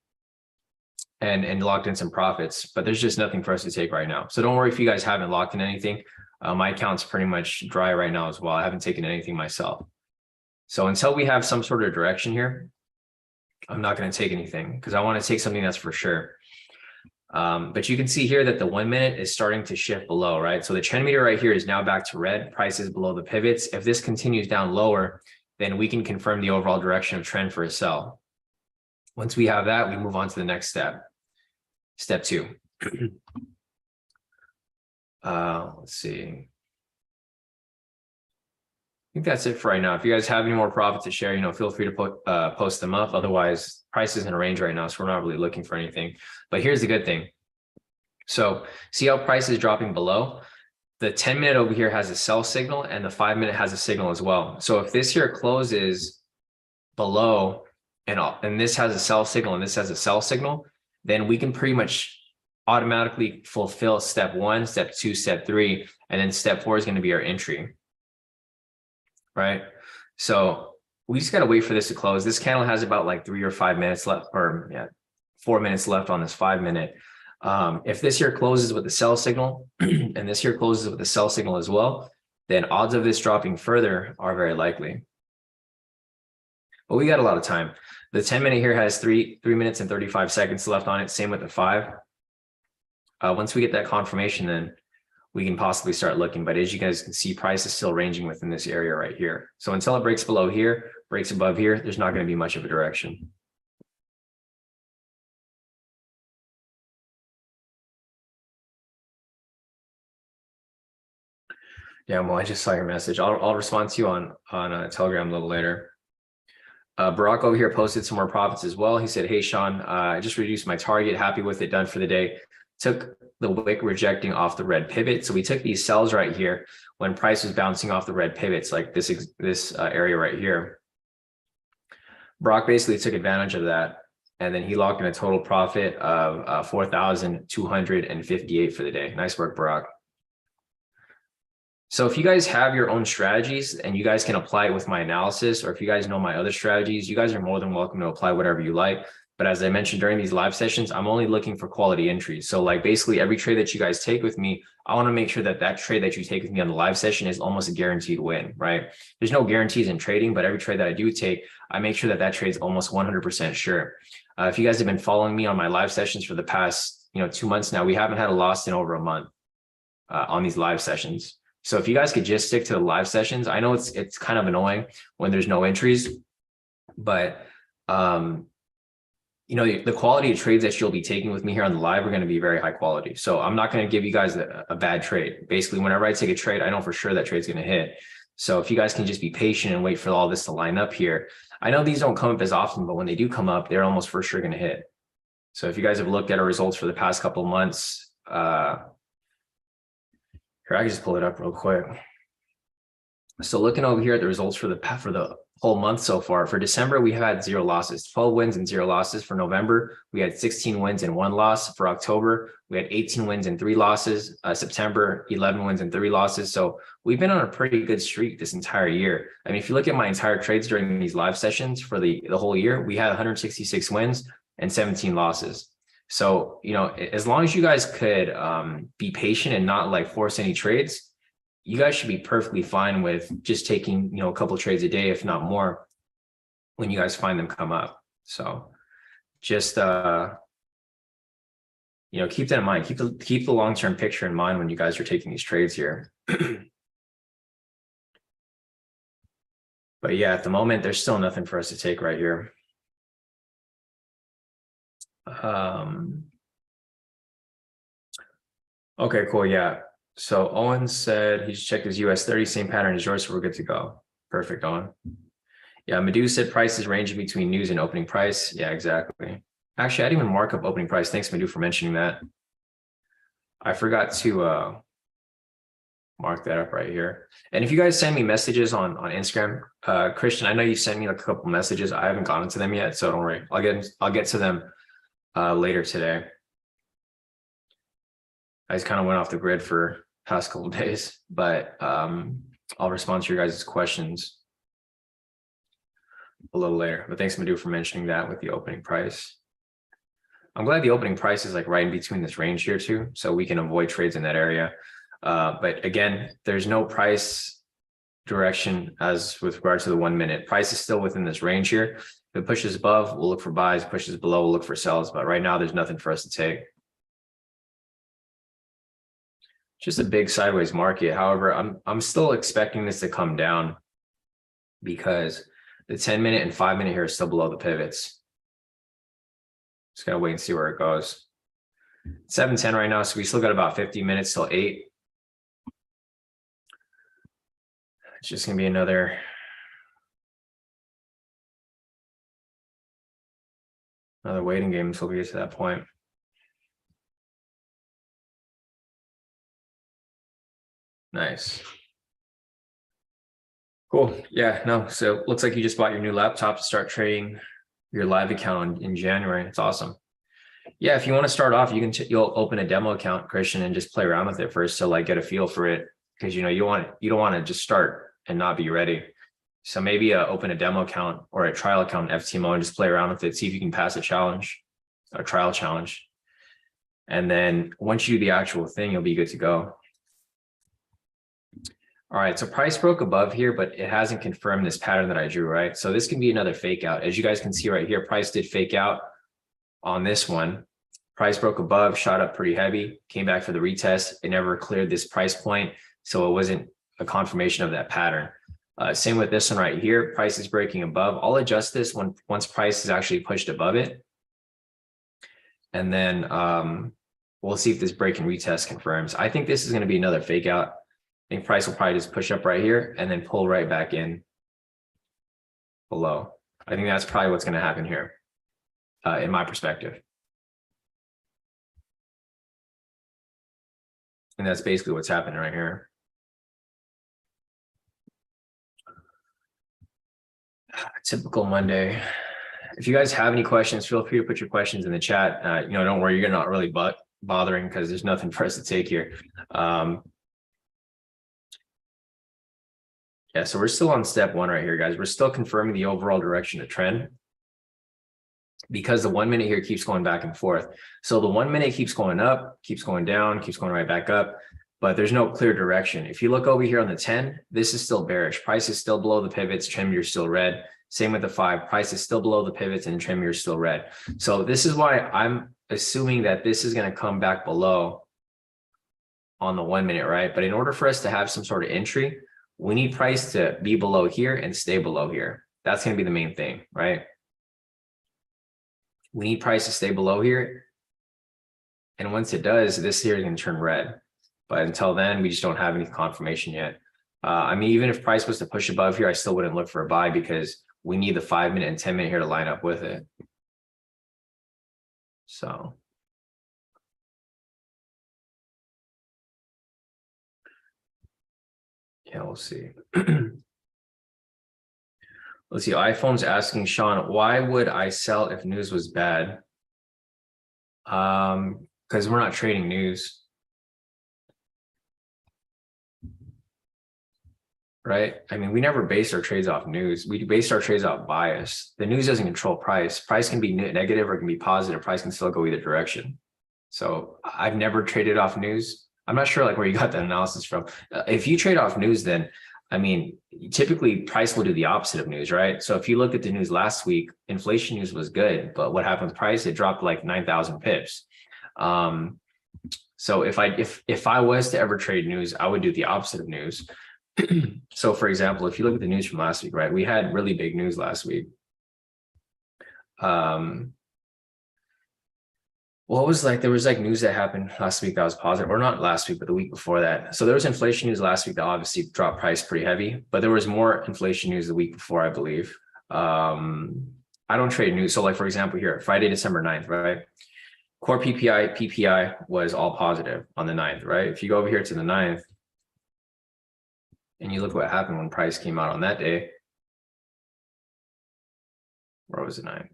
locked in some profits. But there's just nothing for us to take right now. So don't worry if you guys haven't locked in anything. My account's pretty much dry right now as well. I haven't taken anything myself. So until we have some sort of direction here, I'm not going to take anything because I want to take something that's for sure. But you can see here that the 1-minute is starting to shift below, right? So the trend meter right here is now back to red. Price is below the pivots. If this continues down lower, then we can confirm the overall direction of trend for a sell. Once we have that, we move on to the next step. Step 2. Let's see. I think that's it for right now. If you guys have any more profits to share, you know, feel free to post them up. Otherwise, price is in a range right now, so we're not really looking for anything. But here's the good thing. So see how price is dropping below? The 10-minute over here has a sell signal and the 5-minute has a signal as well. So if this here closes below and this has a sell signal and this has a sell signal, then we can pretty much automatically fulfill step 1, step 2, step 3, and then step 4 is going to be our entry. Right. So we just got to wait for this to close. This candle has about like 3 or 5 minutes left, or 4 minutes left on this 5-minute. If this here closes with the sell signal and this here closes with the sell signal as well, then odds of this dropping further are very likely. But we got a lot of time. The 10-minute here has 3 minutes and 35 seconds left on it. Same with the 5. Once we get that confirmation, then we can possibly start looking. But as you guys can see, price is still ranging within this area right here. So until it breaks below here, breaks above here, there's not going to be much of a direction. Yeah, well, I just saw your message. I'll respond to you on Telegram a little later. Barack over here posted some more profits as well. He said, hey, Sean, I just reduced my target. Happy with it. Done for the day. Took the wick rejecting off the red pivot. So we took these sells right here when price was bouncing off the red pivots, like this area right here. Brock basically took advantage of that. And then he locked in a total profit of 4,258 for the day. Nice work, Brock. So if you guys have your own strategies and you guys can apply it with my analysis, or if you guys know my other strategies, you guys are more than welcome to apply whatever you like. But as I mentioned during these live sessions, I'm only looking for quality entries. So like basically every trade that you guys take with me, I want to make sure that that trade that you take with me on the live session is almost a guaranteed win, right? There's no guarantees in trading, but every trade that I do take, I make sure that that trade is almost 100% sure. If you guys have been following me on my live sessions for the past, 2 months now, we haven't had a loss in over a month on these live sessions. So if you guys could just stick to the live sessions, I know it's kind of annoying when there's no entries, but the quality of trades that you'll be taking with me here on the live are going to be very high quality. So I'm not going to give you guys a bad trade. Basically, whenever I take a trade, I know for sure that trade's going to hit. So if you guys can just be patient and wait for all this to line up here, I know these don't come up as often, but when they do come up, they're almost for sure going to hit. So if you guys have looked at our results for the past couple of months, here, I can just pull it up real quick. So looking over here at the results for the whole month so far, for December, we had 0 losses, 12 wins and 0 losses. For November, we had 16 wins and 1 loss. For October, we had 18 wins and 3 losses. September, 11 wins and 3 losses. So we've been on a pretty good streak this entire year. I mean, if you look at my entire trades during these live sessions for the whole year, we had 166 wins and 17 losses. So, as long as you guys could be patient and not like force any trades, you guys should be perfectly fine with just taking, a couple trades a day, if not more, when you guys find them come up. So just, keep that in mind. Keep the long-term picture in mind when you guys are taking these trades here. But yeah, at the moment, there's still nothing for us to take right here. Okay, cool. Yeah. So Owen said he just checked his US30, same pattern as yours, so we're good to go. Perfect, Owen. Yeah, Madhu said prices ranging between news and opening price. Yeah, exactly. Actually, I didn't even mark up opening price. Thanks, Madhu, for mentioning that. I forgot to mark that up right here. And if you guys send me messages on Instagram, Christian, I know you sent me like a couple messages. I haven't gotten to them yet, so don't worry. I'll get to them later today. I just kind of went off the grid for past couple of days, but I'll respond to your guys' questions a little later. But thanks, Madhu, for mentioning that with the opening price. I'm glad the opening price is like right in between this range here too, so we can avoid trades in that area. But again, there's no price direction as with regards to the 1 minute. Price is still within this range here. If it pushes above, we'll look for buys. Pushes below, we'll look for sells. But right now, there's nothing for us to take. Just a big sideways market. However, I'm still expecting this to come down because the 10-minute and 5-minute here is still below the pivots. Just gotta wait and see where it goes. 7:10 right now, so we still got about 50 minutes till 8. It's just gonna be another waiting game until we get to that point. Nice. Cool. Yeah, no. So looks like you just bought your new laptop to start trading your live account in January. It's awesome. Yeah, if you want to start off, you'll open a demo account, Christian, and just play around with it first to like get a feel for it, because you don't want to just start and not be ready. So maybe open a demo account or a trial account in FTMO and just play around with it, see if you can pass a trial challenge. And then once you do the actual thing, you'll be good to go. All right, so price broke above here, but it hasn't confirmed this pattern that I drew, right? So this can be another fake out. As you guys can see right here, price did fake out on this one. Price broke above, shot up pretty heavy, came back for the retest. It never cleared this price point, so it wasn't a confirmation of that pattern. Same with this one right here. Price is breaking above. I'll adjust this once price is actually pushed above it. And then we'll see if this break and retest confirms. I think this is going to be another fake out. I think price will probably just push up right here and then pull right back in below. I think that's probably what's going to happen here, in my perspective. And that's basically what's happening right here. Typical Monday. If you guys have any questions, feel free to put your questions in the chat. Don't worry, you're not really bothering because there's nothing for us to take here. Yeah, so we're still on step one right here, guys. We're still confirming the overall direction of trend because the 1 minute here keeps going back and forth. So the 1 minute keeps going up, keeps going down, keeps going right back up, but there's no clear direction. If you look over here on the 10, this is still bearish. Price is still below the pivots, trend mirror still red. Same with the 5, price is still below the pivots and trend mirror still red. So this is why I'm assuming that this is going to come back below on the 1 minute, right? But in order for us to have some sort of entry, we need price to be below here and stay below here. That's going to be the main thing, right? We need price to stay below here. And once it does, this here is going to turn red. But until then, we just don't have any confirmation yet. I mean, even if price was to push above here, I still wouldn't look for a buy because we need the 5 minute and 10 minute here to line up with it. So. Yeah, we'll see. Let's see. iPhone's asking Sean, why would I sell if news was bad? Because we're not trading news. Right? I mean, we never base our trades off news. We base our trades off bias. The news doesn't control price. Price can be negative or it can be positive. Price can still go either direction. So I've never traded off news. I'm not sure like where you got that analysis from. If you trade off news, then I mean, typically price will do the opposite of news, right? So if you look at the news last week, inflation news was good, but what happened with price? It dropped like 9,000 pips. So if I was to ever trade news, I would do the opposite of news. So for example, if you look at the news from last week, right? We had really big news last week. What was like, there was like news that happened last week that was positive, or not last week, but the week before that. So there was inflation news last week that obviously dropped price pretty heavy, but there was more inflation news the week before, I believe. I don't trade news. So like, for example, here, Friday, December 9th, right? Core PPI was all positive on the 9th, right? If you go over here to the 9th and you look what happened when price came out on that day, where was the 9th?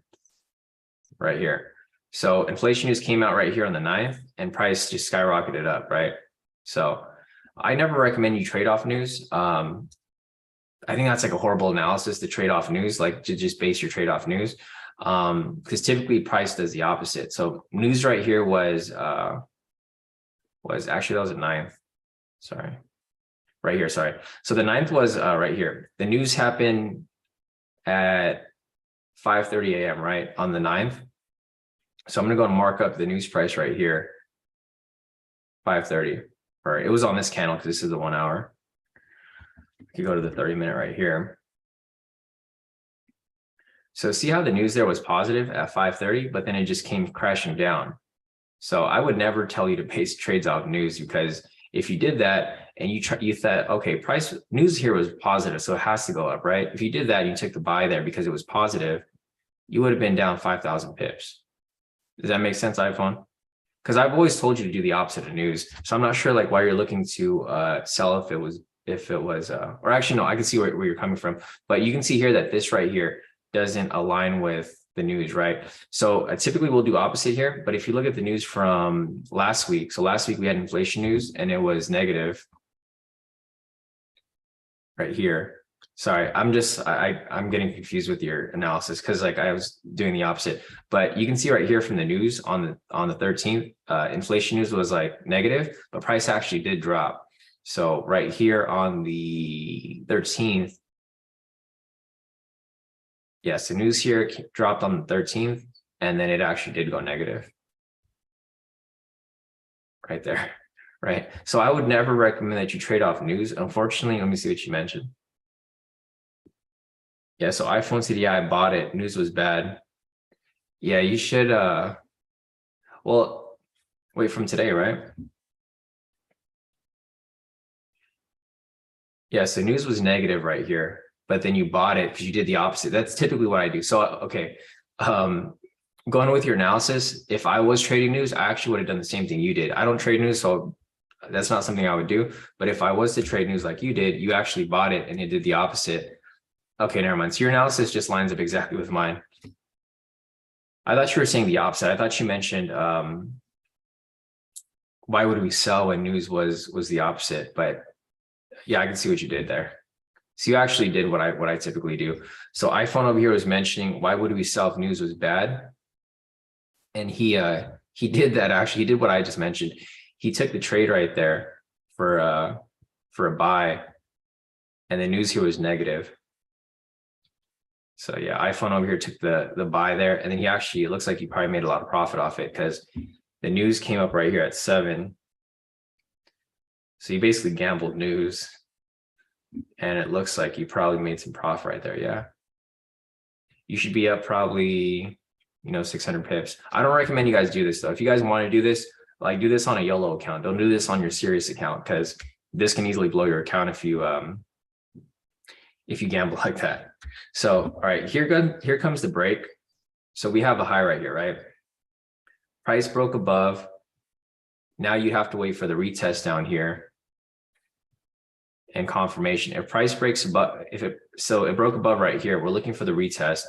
Right here. So inflation news came out right here on the 9th and price just skyrocketed up, right? So I never recommend you trade off news. I think that's like a horrible analysis to trade off news, like to just base your trade off news. Because typically price does the opposite. So news right here was actually, that was the 9th. Sorry. Right here, sorry. So the 9th was right here. The news happened at 5:30 a.m., right, on the 9th. So I'm going to go and mark up the news price right here, 5:30. All right, it was on this candle because this is the 1 hour. You go to the 30 minute right here. So see how the news there was positive at 5:30, but then it just came crashing down. So I would never tell you to base trades off news, because if you did that and you thought, okay, price news here was positive, so it has to go up, right? If you did that, and you took the buy there because it was positive, you would have been down 5,000 pips. Does that make sense, iPhone? Because I've always told you to do the opposite of news. So I'm not sure like why you're looking to sell if it was, or actually, no, I can see where you're coming from. But you can see here that this right here doesn't align with the news, right? So typically we'll do opposite here. But if you look at the news from last week, so last week we had inflation news and it was negative right here. Sorry, I'm getting confused with your analysis because like I was doing the opposite. But you can see right here from the news on the 13th, inflation news was like negative, but price actually did drop. So right here on the 13th, yes, the news here dropped on the 13th, and then it actually did go negative. Right there, right? So I would never recommend that you trade off news. Unfortunately, let me see what you mentioned. Yeah, so iPhone said, yeah, I bought it. News was bad. Yeah, you should, well, wait from today, right? Yeah, so news was negative right here, but then you bought it because you did the opposite. That's typically what I do. So, okay, going with your analysis, if I was trading news, I actually would have done the same thing you did. I don't trade news, so that's not something I would do. But if I was to trade news like you did, you actually bought it and it did the opposite. Okay, never mind. So your analysis just lines up exactly with mine. I thought you were saying the opposite. I thought you mentioned why would we sell when news was the opposite? But yeah, I can see what you did there. So you actually did what I typically do. So iPhone over here was mentioning why would we sell if news was bad? And he did that actually. He did what I just mentioned. He took the trade right there for a buy, and the news here was negative. So yeah, iPhone over here took the buy there, and then he actually, it looks like he probably made a lot of profit off it because the news came up right here at 7. So he basically gambled news, and it looks like he probably made some profit right there. Yeah, you should be up probably 600 pips. I don't recommend you guys do this though. If you guys want to do this, like do this on a YOLO account. Don't do this on your serious account because this can easily blow your account if you gamble like that. So, all right, here comes the break. So we have a high right here, right? Price broke above. Now you have to wait for the retest down here and confirmation. If price breaks above, so it broke above right here, we're looking for the retest.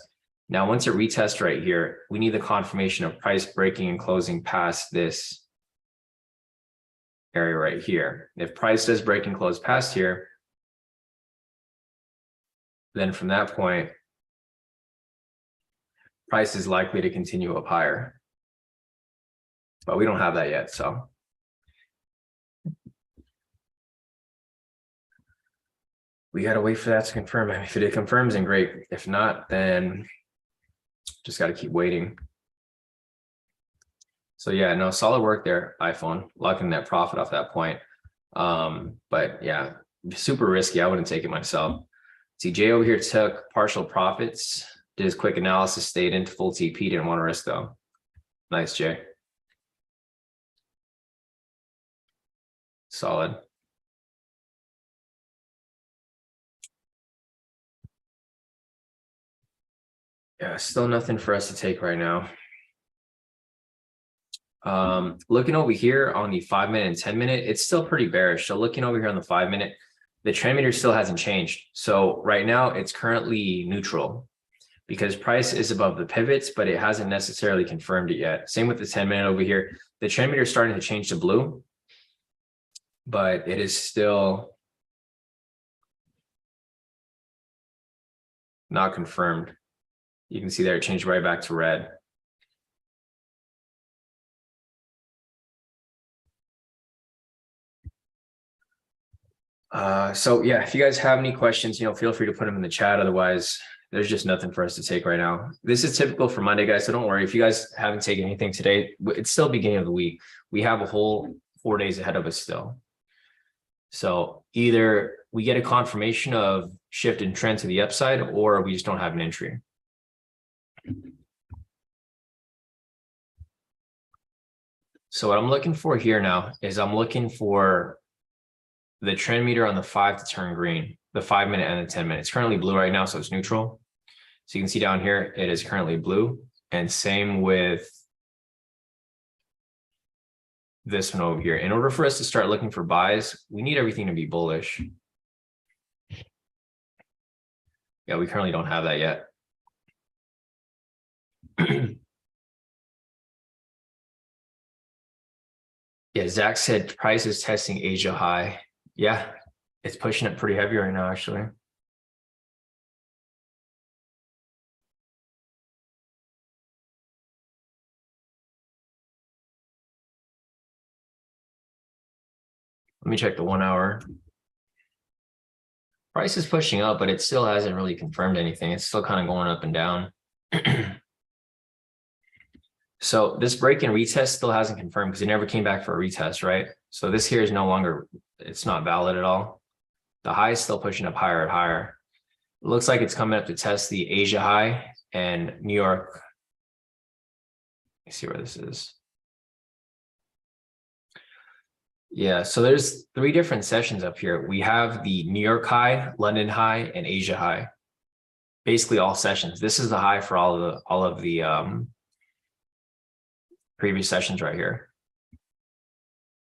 Now, once it retests right here, we need the confirmation of price breaking and closing past this area right here. If price does break and close past here, then from that point, price is likely to continue up higher. But we don't have that yet, so. We got to wait for that to confirm. If it confirms, then great. If not, then just got to keep waiting. So yeah, no, solid work there, iPhone, locking that profit off that point. But yeah, super risky. I wouldn't take it myself. See, Jay over here took partial profits, did his quick analysis, stayed into full TP, didn't want to risk though. Nice, Jay. Solid. Yeah, still nothing for us to take right now. Looking over here on the 5-minute and 10-minute, it's still pretty bearish. So looking over here on the 5-minute, the trend meter still hasn't changed. So right now it's currently neutral because price is above the pivots, but it hasn't necessarily confirmed it yet. Same with the 10-minute over here. The trend meter is starting to change to blue, but it is still not confirmed. You can see there it changed right back to red. So yeah, if you guys have any questions, feel free to put them in the chat. Otherwise, there's just nothing for us to take right now. This is typical for Monday, guys. So don't worry. If you guys haven't taken anything today, it's still beginning of the week. We have a whole 4 days ahead of us still. So either we get a confirmation of shift in trend to the upside, or we just don't have an entry. So what I'm looking for here now is I'm looking for the trend meter on the 5 to turn green, the 5-minute and the 10-minute. It's currently blue right now, so it's neutral. So you can see down here, it is currently blue. And same with this one over here. In order for us to start looking for buys, we need everything to be bullish. Yeah, we currently don't have that yet. Yeah, Zach said price is testing Asia high. Yeah, it's pushing it pretty heavy right now, actually. Let me check the 1 hour. Price is pushing up, but it still hasn't really confirmed anything. It's still kind of going up and down. So this break and retest still hasn't confirmed because it never came back for a retest, right? So this here is no longer, it's not valid at all. The high is still pushing up higher and higher. It looks like it's coming up to test the Asia high and New York. Let me see where this is. Yeah, so there's 3 different sessions up here. We have the New York high, London high, and Asia high. Basically all sessions. This is the high for all of the previous sessions right here.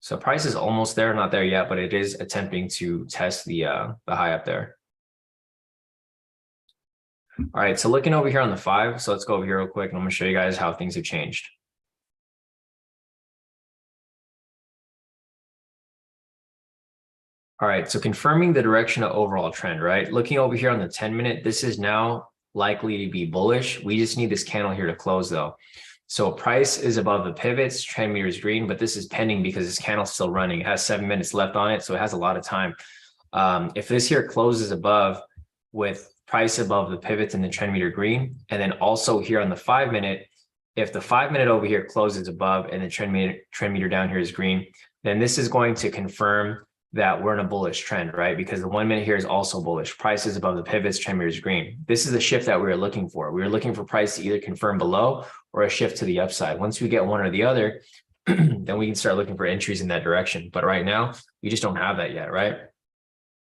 So price is almost there, not there yet, but it is attempting to test the high up there. All right, so looking over here on the 5, so let's go over here real quick and I'm gonna show you guys how things have changed. All right, so confirming the direction of overall trend, right? Looking over here on the 10-minute, this is now likely to be bullish. We just need this candle here to close though. So price is above the pivots, trend meter is green, but this is pending because this candle's still running. It has 7 minutes left on it, so it has a lot of time. If this here closes above with price above the pivots and the trend meter green, and then also here on the 5-minute, if the 5-minute over here closes above and the trend meter down here is green, then this is going to confirm that we're in a bullish trend, right? Because the 1 minute here is also bullish. Price is above the pivots, trend meter is green. This is the shift that we were looking for. We were looking for price to either confirm below or a shift to the upside. Once we get one or the other, then we can start looking for entries in that direction. But right now, we just don't have that yet, right?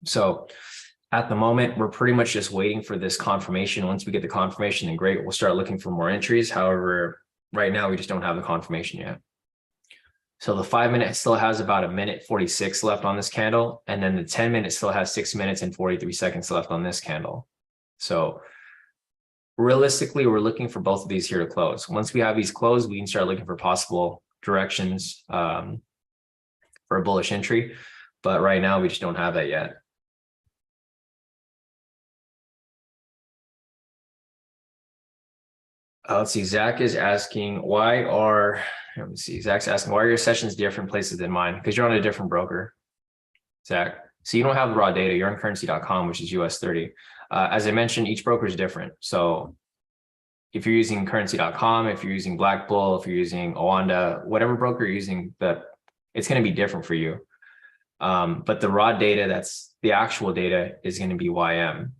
So at the moment, we're pretty much just waiting for this confirmation. Once we get the confirmation, then great, we'll start looking for more entries. However, right now, we just don't have the confirmation yet. So the 5-minute still has about 1:46 left on this candle. And then the 10-minute still has 6 minutes and 43 seconds left on this candle. So realistically, we're looking for both of these here to close. Once we have these closed, we can start looking for possible directions for a bullish entry. But right now, we just don't have that yet. Let's see, Zach is asking, let me see, Zach's asking, why are your sessions different places than mine? Because you're on a different broker, Zach. So you don't have the raw data, you're on currency.com, which is US30. As I mentioned, each broker is different. So if you're using currency.com, if you're using Black Bull, if you're using Oanda, whatever broker you're using, it's going to be different for you. But the raw data, that's the actual data, is going to be YM,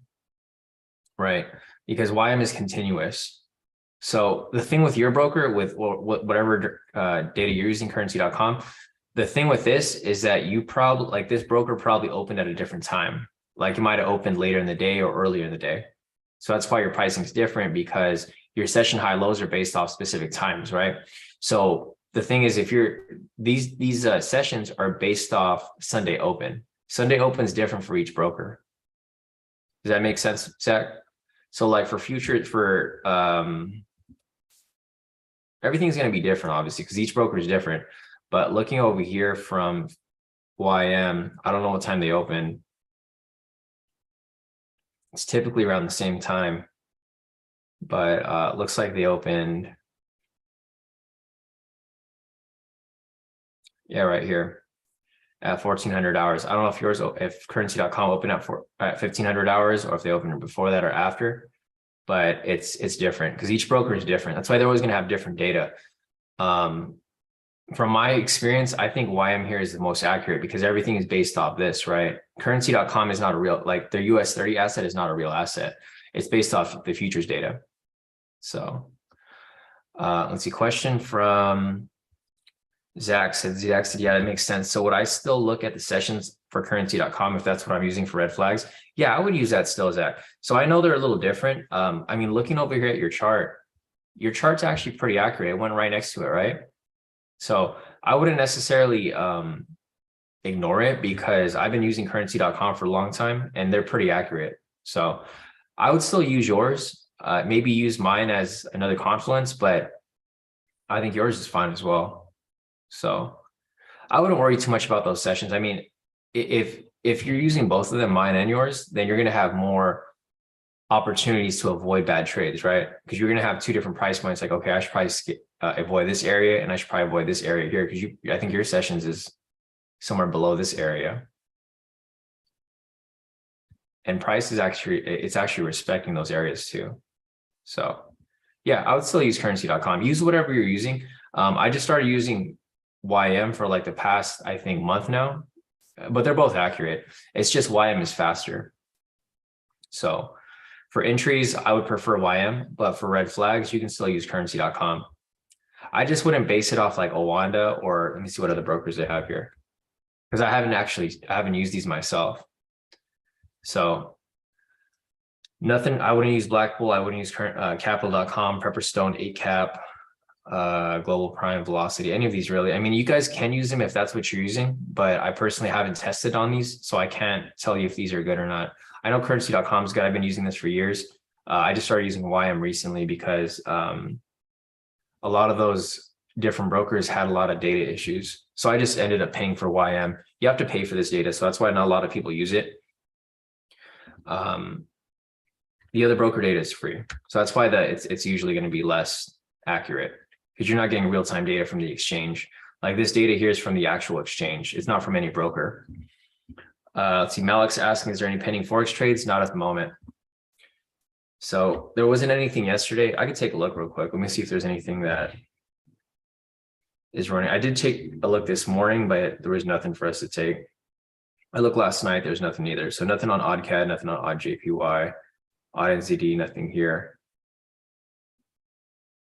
right? Because YM is continuous. So the thing with your broker, with whatever data you're using, currency.com, the thing with this is that you probably, like, this broker probably opened at a different time. Like it might have opened later in the day or earlier in the day. So that's why your pricing is different, because your session high lows are based off specific times, right? So the thing is, if these sessions are based off Sunday open. Sunday open is different for each broker. Does that make sense, Zach? So like for futures, everything's going to be different, obviously, because each broker is different. But looking over here from YM, I don't know what time they open. It's typically around the same time, but looks like they opened. Yeah, right here at 1400 hours. I don't know if currency.com opened at 1500 hours or if they opened before that or after, but it's different because each broker is different. That's why they're always going to have different data. From my experience, I think YM here is the most accurate because everything is based off this, right? Currency.com is not a real, like their US30 asset is not a real asset. It's based off the futures data. So let's see, question from Zach said, yeah, that makes sense. So would I still look at the sessions for currency.com if that's what I'm using for red flags? Yeah, I would use that still, Zach. So I know they're a little different. I mean, looking over here at your chart's actually pretty accurate. It went right next to it, right? So I wouldn't necessarily ignore it because I've been using currency.com for a long time and they're pretty accurate. So I would still use yours, maybe use mine as another confluence, but I think yours is fine as well. So I wouldn't worry too much about those sessions. I mean, if you're using both of them, mine and yours, then you're going to have more opportunities to avoid bad trades, right? Because you're going to have two different price points. Like, okay, I should probably avoid this area and I should probably avoid this area here because I think your sessions is somewhere below this area. And price is actually respecting those areas too. So yeah, I would still use currency.com. Use whatever you're using. I just started using YM for like the past, I think, month now, but they're both accurate. It's just YM is faster. So for entries, I would prefer YM, but for red flags, you can still use currency.com. I just wouldn't base it off like Oanda, or let me see what other brokers they have here, because I haven't used these myself. So nothing, I wouldn't use Black Bull. I wouldn't use capital.com, Pepperstone, 8cap, Global Prime, Velocity, any of these really. I mean, you guys can use them if that's what you're using, but I personally haven't tested on these, so I can't tell you if these are good or not. I know currency.com is good. I've been using this for years. I just started using YM recently because a lot of those different brokers had a lot of data issues. So I just ended up paying for YM. You have to pay for this data, so that's why not a lot of people use it. The other broker data is free, so that's why it's usually going to be less accurate, because you're not getting real-time data from the exchange. Like this data here is from the actual exchange. It's not from any broker. Let's see, Malik's asking, is there any pending Forex trades? Not at the moment. So there wasn't anything yesterday. I could take a look real quick. Let me see if there's anything that is running. I did take a look this morning, but there was nothing for us to take. I looked last night, there's nothing either. So nothing on OddCAD, nothing on OddJPY, OddNZD, nothing here.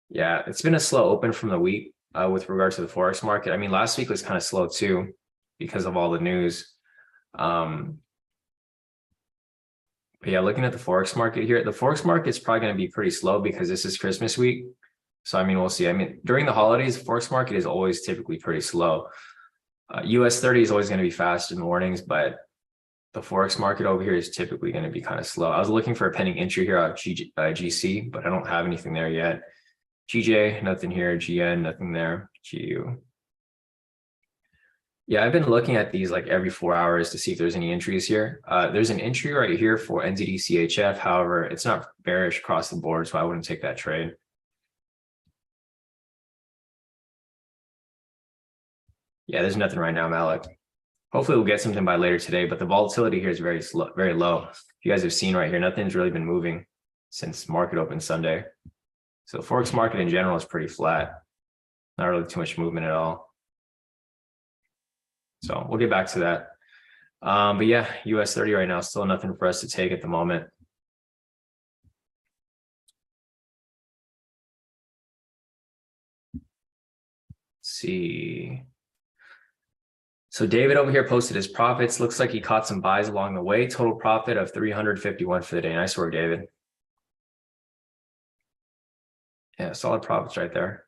Yeah, it's been a slow open from the week with regard to the Forex market. I mean, last week was kind of slow too because of all the news. But yeah, looking at the Forex market here, the Forex market is probably going to be pretty slow because this is Christmas week. So, I mean, we'll see. I mean, during the holidays, the Forex market is always typically pretty slow. US30 is always going to be fast in the mornings, but the Forex market over here is typically going to be kind of slow. I was looking for a pending entry here on GC, but I don't have anything there yet. GJ, nothing here. GN, nothing there. GU. Yeah, I've been looking at these like every 4 hours to see if there's any entries here. There's an entry right here for NZD CHF. However, it's not bearish across the board, so I wouldn't take that trade. Yeah, there's nothing right now, Malik. Hopefully we'll get something by later today, but the volatility here is very slow, very low. You guys have seen right here, nothing's really been moving since market opened Sunday. So the Forex market in general is pretty flat. Not really too much movement at all. So we'll get back to that. But yeah, US30 right now, still nothing for us to take at the moment. Let's see. So David over here posted his profits. Looks like he caught some buys along the way. Total profit of 351 for the day. Nice work, David. Yeah, solid profits right there.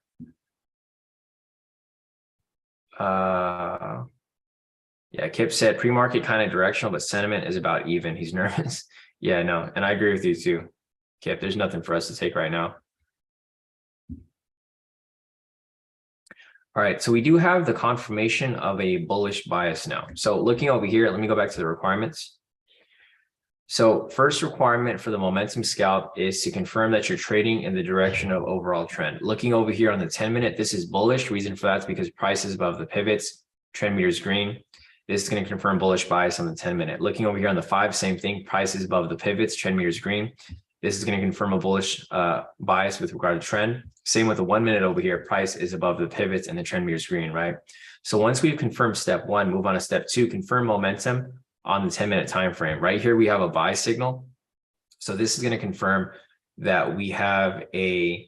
Yeah, Kip said pre-market kind of directional, but sentiment is about even. He's nervous. Yeah, no, and I agree with you too, Kip. There's nothing for us to take right now. All right, so we do have the confirmation of a bullish bias now. So looking over here, let me go back to the requirements. So first requirement for the momentum scalp is to confirm that you're trading in the direction of overall trend. Looking over here on the 10-minute, this is bullish. Reason for that is because price is above the pivots, trend meter is green. This is going to confirm bullish bias on the 10-minute. Looking over here on the 5, same thing. Price is above the pivots, trend meter is green. This is going to confirm a bullish bias with regard to trend. Same with the 1 minute over here. Price is above the pivots and the trend meter is green, right? So once we've confirmed step 1, move on to step 2, confirm momentum on the 10-minute time frame. Right here, we have a buy signal. So this is going to confirm that we have a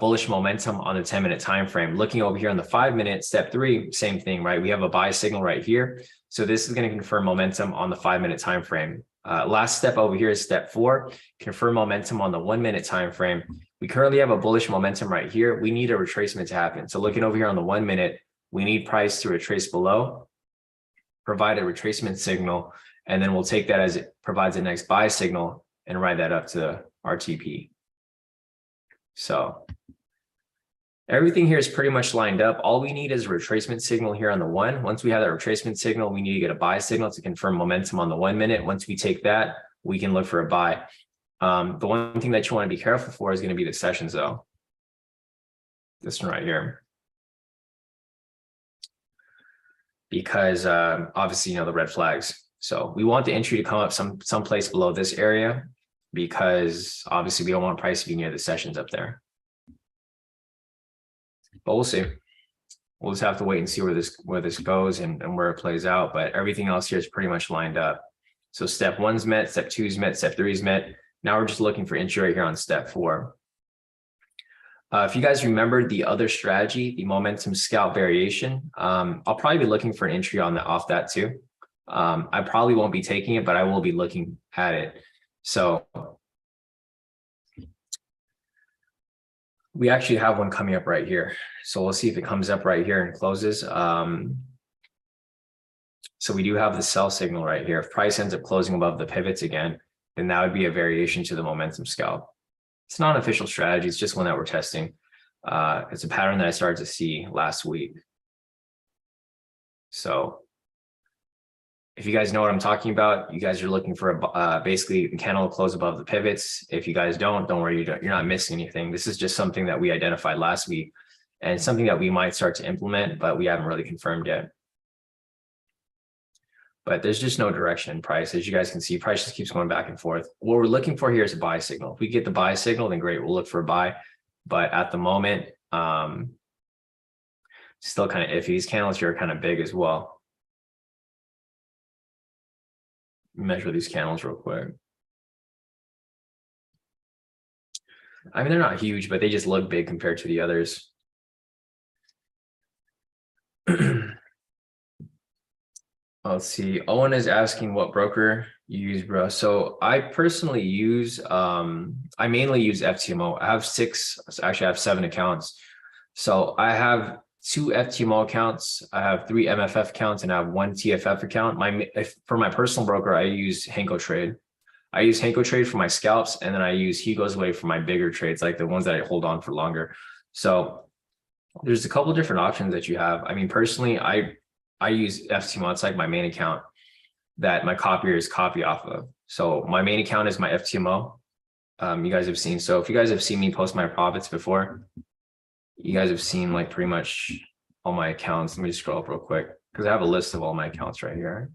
bullish momentum on the 10-minute time frame. Looking over here on the 5-minute, step 3, same thing, right? We have a buy signal right here. So this is going to confirm momentum on the 5-minute time frame. Last step over here is step 4, confirm momentum on the 1-minute time frame. We currently have a bullish momentum right here. We need a retracement to happen. So looking over here on the 1 minute, we need price to retrace below, provide a retracement signal, and then we'll take that as it provides a next buy signal and ride that up to RTP. So everything here is pretty much lined up. All we need is a retracement signal here on the 1. Once we have that retracement signal, we need to get a buy signal to confirm momentum on the 1 minute. Once we take that, we can look for a buy. The one thing that you want to be careful for is going to be the sessions though. This one right here. Because obviously, you know, the red flags. So we want the entry to come up someplace below this area because obviously we don't want price to be near the sessions up there. But we'll see. We'll just have to wait and see where this goes and where it plays out. But everything else here is pretty much lined up. So step 1's met, step 2's met, step 3's met. Now we're just looking for entry right here on step 4. If you guys remember the other strategy, the momentum scalp variation, I'll probably be looking for an entry on off that too. I probably won't be taking it, but I will be looking at it. So we actually have one coming up right here. So we'll see if it comes up right here and closes. So we do have the sell signal right here. If price ends up closing above the pivots again, then that would be a variation to the momentum scalp. It's not an official strategy. It's just one that we're testing. It's a pattern that I started to see last week. So if you guys know what I'm talking about, you guys are looking for a basically the candle close above the pivots. If you guys don't worry, you're not missing anything. This is just something that we identified last week and something that we might start to implement, but we haven't really confirmed yet. But there's just no direction in price. As you guys can see, price just keeps going back and forth. What we're looking for here is a buy signal. If we get the buy signal, then great, we'll look for a buy. But at the moment, still kind of iffy. These candles here are kind of big as well. Measure these candles real quick. I mean, they're not huge, but they just look big compared to the others. Let's see. Owen is asking what broker you use, bro. So I personally use, I mainly use FTMO. I have I have 7 accounts. So I have 2 FTMO accounts. I have 3 MFF accounts, and I have 1 TFF account. For my personal broker, I use Henko Trade. I use Henko Trade for my scalps, and then I use He Goes Away for my bigger trades, like the ones that I hold on for longer. So there's a couple different options that you have. I mean, personally, I use FTMO. It's like my main account that my copiers copy off of. So my main account is my FTMO. You guys have seen. So if you guys have seen me post my profits before, you guys have seen like pretty much all my accounts. Let me just scroll up real quick because I have a list of all my accounts right here.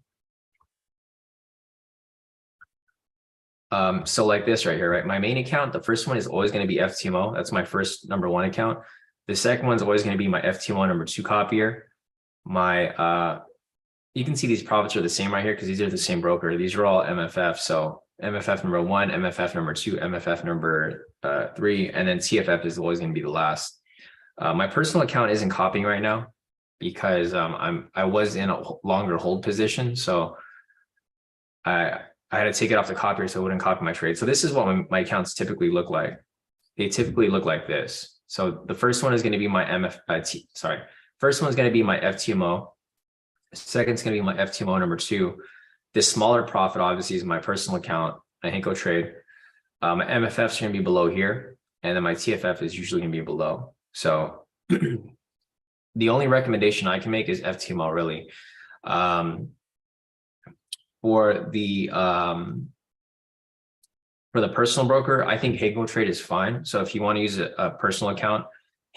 So like this right here, right? My main account, the first one is always going to be FTMO. That's my first #1 account. The second one's always going to be my FTMO #2 copier. You can see these profits are the same right here because these are the same broker. These are all MFF. So MFF #1, MFF #2, MFF #3, and then TFF is always going to be the last. My personal account isn't copying right now because I was in a longer hold position, so I had to take it off the copier so it wouldn't copy my trade. So this is what my accounts typically look like. They typically look like this. So the first one is going to be my First one's going to be my FTMO. Second's going to be my FTMO #2. This smaller profit obviously is my personal account, my Henko Trade. My MFF is going to be below here, and then my TFF is usually going to be below. So the only recommendation I can make is FTMO really. For the personal broker, I think Henko Trade is fine. So if you want to use a personal account,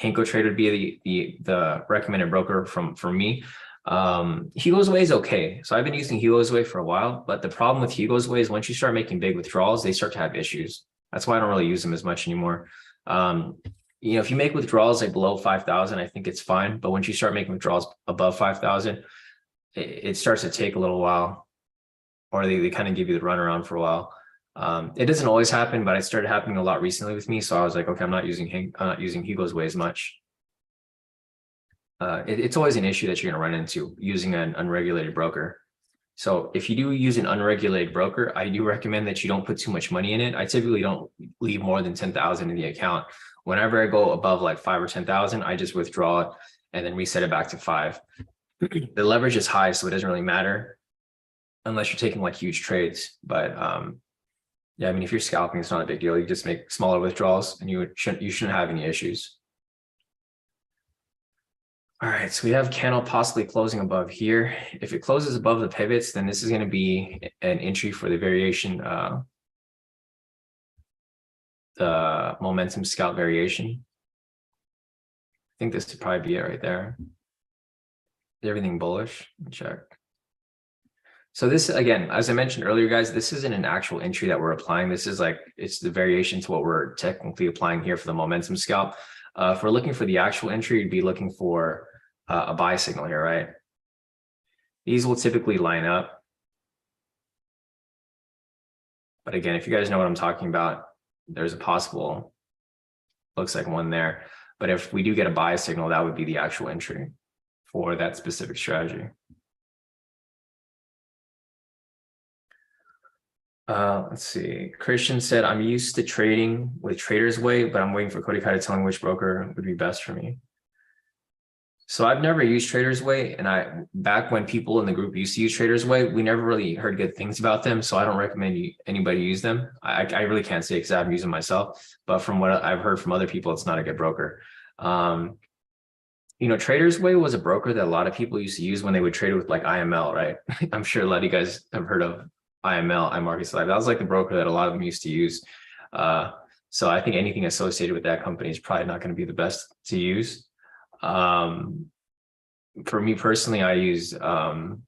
Henko Trade would be the recommended broker for me. He Goes Away is okay. So I've been using He Goes Away for a while, but the problem with He Goes Away is once you start making big withdrawals, they start to have issues. That's why I don't really use them as much anymore. If you make withdrawals like below 5,000, I think it's fine. But once you start making withdrawals above 5,000, it starts to take a little while, or they kind of give you the runaround for a while. It doesn't always happen, but it started happening a lot recently with me. So I was like, okay, I'm not using He Goes Away as much. It's always an issue that you're going to run into using an unregulated broker. So if you do use an unregulated broker, I do recommend that you don't put too much money in it. I typically don't leave more than 10,000 in the account. Whenever I go above like 5 or 10,000, I just withdraw it and then reset it back to 5. The leverage is high, so it doesn't really matter unless you're taking like huge trades. But yeah, I mean, if you're scalping, it's not a big deal. You just make smaller withdrawals and you shouldn't have any issues. All right, so we have candle possibly closing above here. If it closes above the pivots, then this is going to be an entry for the variation, the momentum scalp variation. I think this would probably be it right there. Is everything bullish? Let me check. So this, again, as I mentioned earlier, guys, this isn't an actual entry that we're applying. This is like, it's the variation to what we're technically applying here for the momentum scalp. If we're looking for the actual entry, you'd be looking for a buy signal here, right? These will typically line up. But again, if you guys know what I'm talking about, there's a possible, looks like one there. But if we do get a buy signal, that would be the actual entry for that specific strategy. Let's see. Christian said, I'm used to trading with Trader's Way, but I'm waiting for Kodi to tell me which broker would be best for me. So I've never used Trader's Way. And back when people in the group used to use Trader's Way, we never really heard good things about them. So I don't recommend anybody use them. I really can't say because I haven't used them myself, but from what I've heard from other people, it's not a good broker. Traders Way was a broker that a lot of people used to use when they would trade with like IML, right? I'm sure a lot of you guys have heard of IML, iMarkets Live. That was like the broker that a lot of them used to use. So I think anything associated with that company is probably not going to be the best to use. For me personally, I use John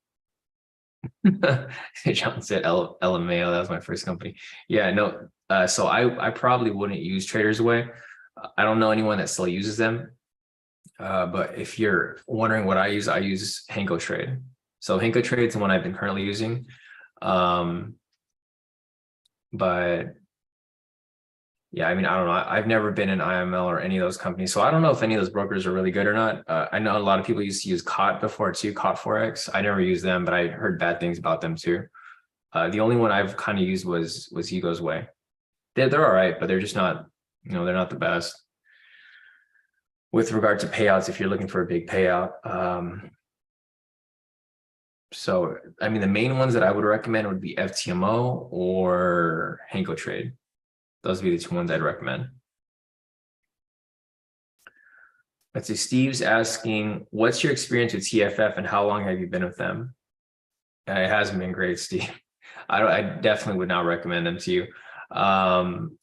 said LMAO. That was my first company. Yeah, no. So I probably wouldn't use Traders Way. I don't know anyone that still uses them. But if you're wondering what I use Henko Trade. So Henko Trade is the one I've been currently using. But yeah, I mean, I don't know. I've never been in IML or any of those companies. So I don't know if any of those brokers are really good or not. I know a lot of people used to use COT before too, COT Forex. I never used them, but I heard bad things about them too. The only one I've kind of used was Hugo's Way. They're all right, but they're just not, they're not the best. With regard to payouts, if you're looking for a big payout. So, I mean, the main ones that I would recommend would be FTMO or Henko Trade. Those would be the two ones I'd recommend. Let's see, Steve's asking, what's your experience with TFF and how long have you been with them? It hasn't been great, Steve. I definitely would not recommend them to you.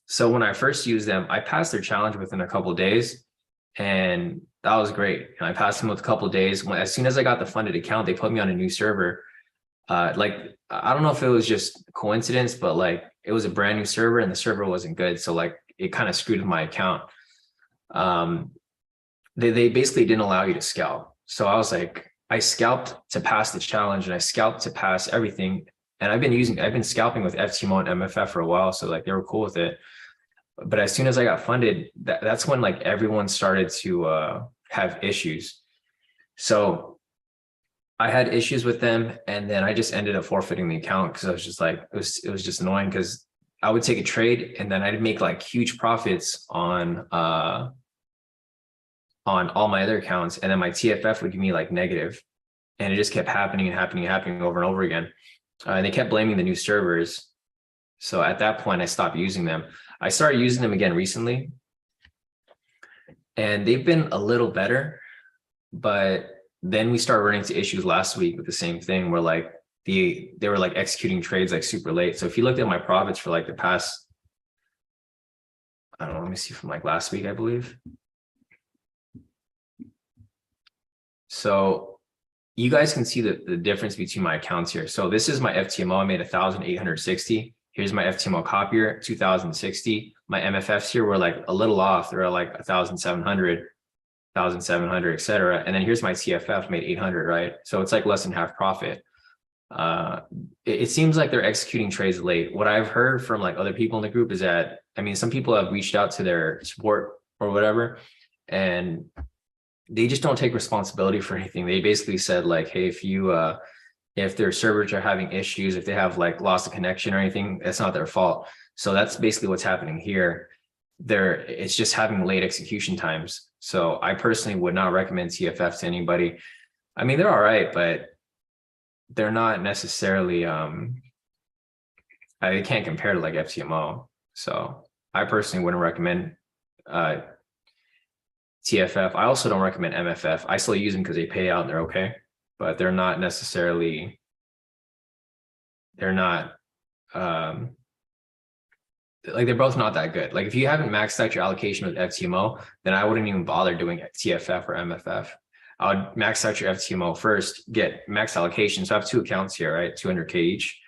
So when I first used them, I passed their challenge within a couple of days. And that was great. I passed them with a couple of days. As soon as I got the funded account, they put me on a new server. Like, I don't know if it was just coincidence, but like it was a brand new server and the server wasn't good. So like it kind of screwed my account. They basically didn't allow you to scalp. So I was like, I scalped to pass the challenge and I scalped to pass everything. And I've been scalping with FTMO and MFF for a while. So like they were cool with it. But as soon as I got funded, that's when like everyone started to have issues. So I had issues with them, and then I just ended up forfeiting the account because I was just like, it was just annoying because I would take a trade and then I'd make like huge profits on all my other accounts, and then my TFF would give me like negative, and it just kept happening and happening and happening over and over again. And they kept blaming the new servers. So at that point, I stopped using them. I started using them again recently, and they've been a little better, but then we started running into issues last week with the same thing where like they were like executing trades like super late. So if you looked at my profits for like the past, I don't know, let me see, from like last week, I believe. So you guys can see the difference between my accounts here. So this is my FTMO. I made 1,860. Here's my FTMO copier, 2,060. My MFFs here were like a little off. They're like 1,700, 1,700, et cetera. And then here's my TFF, made 800, right? So it's like less than half profit. It seems like they're executing trades late. What I've heard from like other people in the group is that, I mean, some people have reached out to their support or whatever, and they just don't take responsibility for anything. They basically said like, hey, if their servers are having issues, if they have like lost a connection or anything, it's not their fault. So that's basically what's happening here. It's just having late execution times. So I personally would not recommend TFF to anybody. I mean, they're all right, but they're not necessarily, I can't compare to like FTMO. So I personally wouldn't recommend TFF. I also don't recommend MFF. I still use them because they pay out and they're okay, but they're not necessarily, like they're both not that good. Like if you haven't maxed out your allocation with FTMO, then I wouldn't even bother doing TFF or MFF. I would max out your FTMO first, get max allocation. So I have two accounts here, right? 200K each.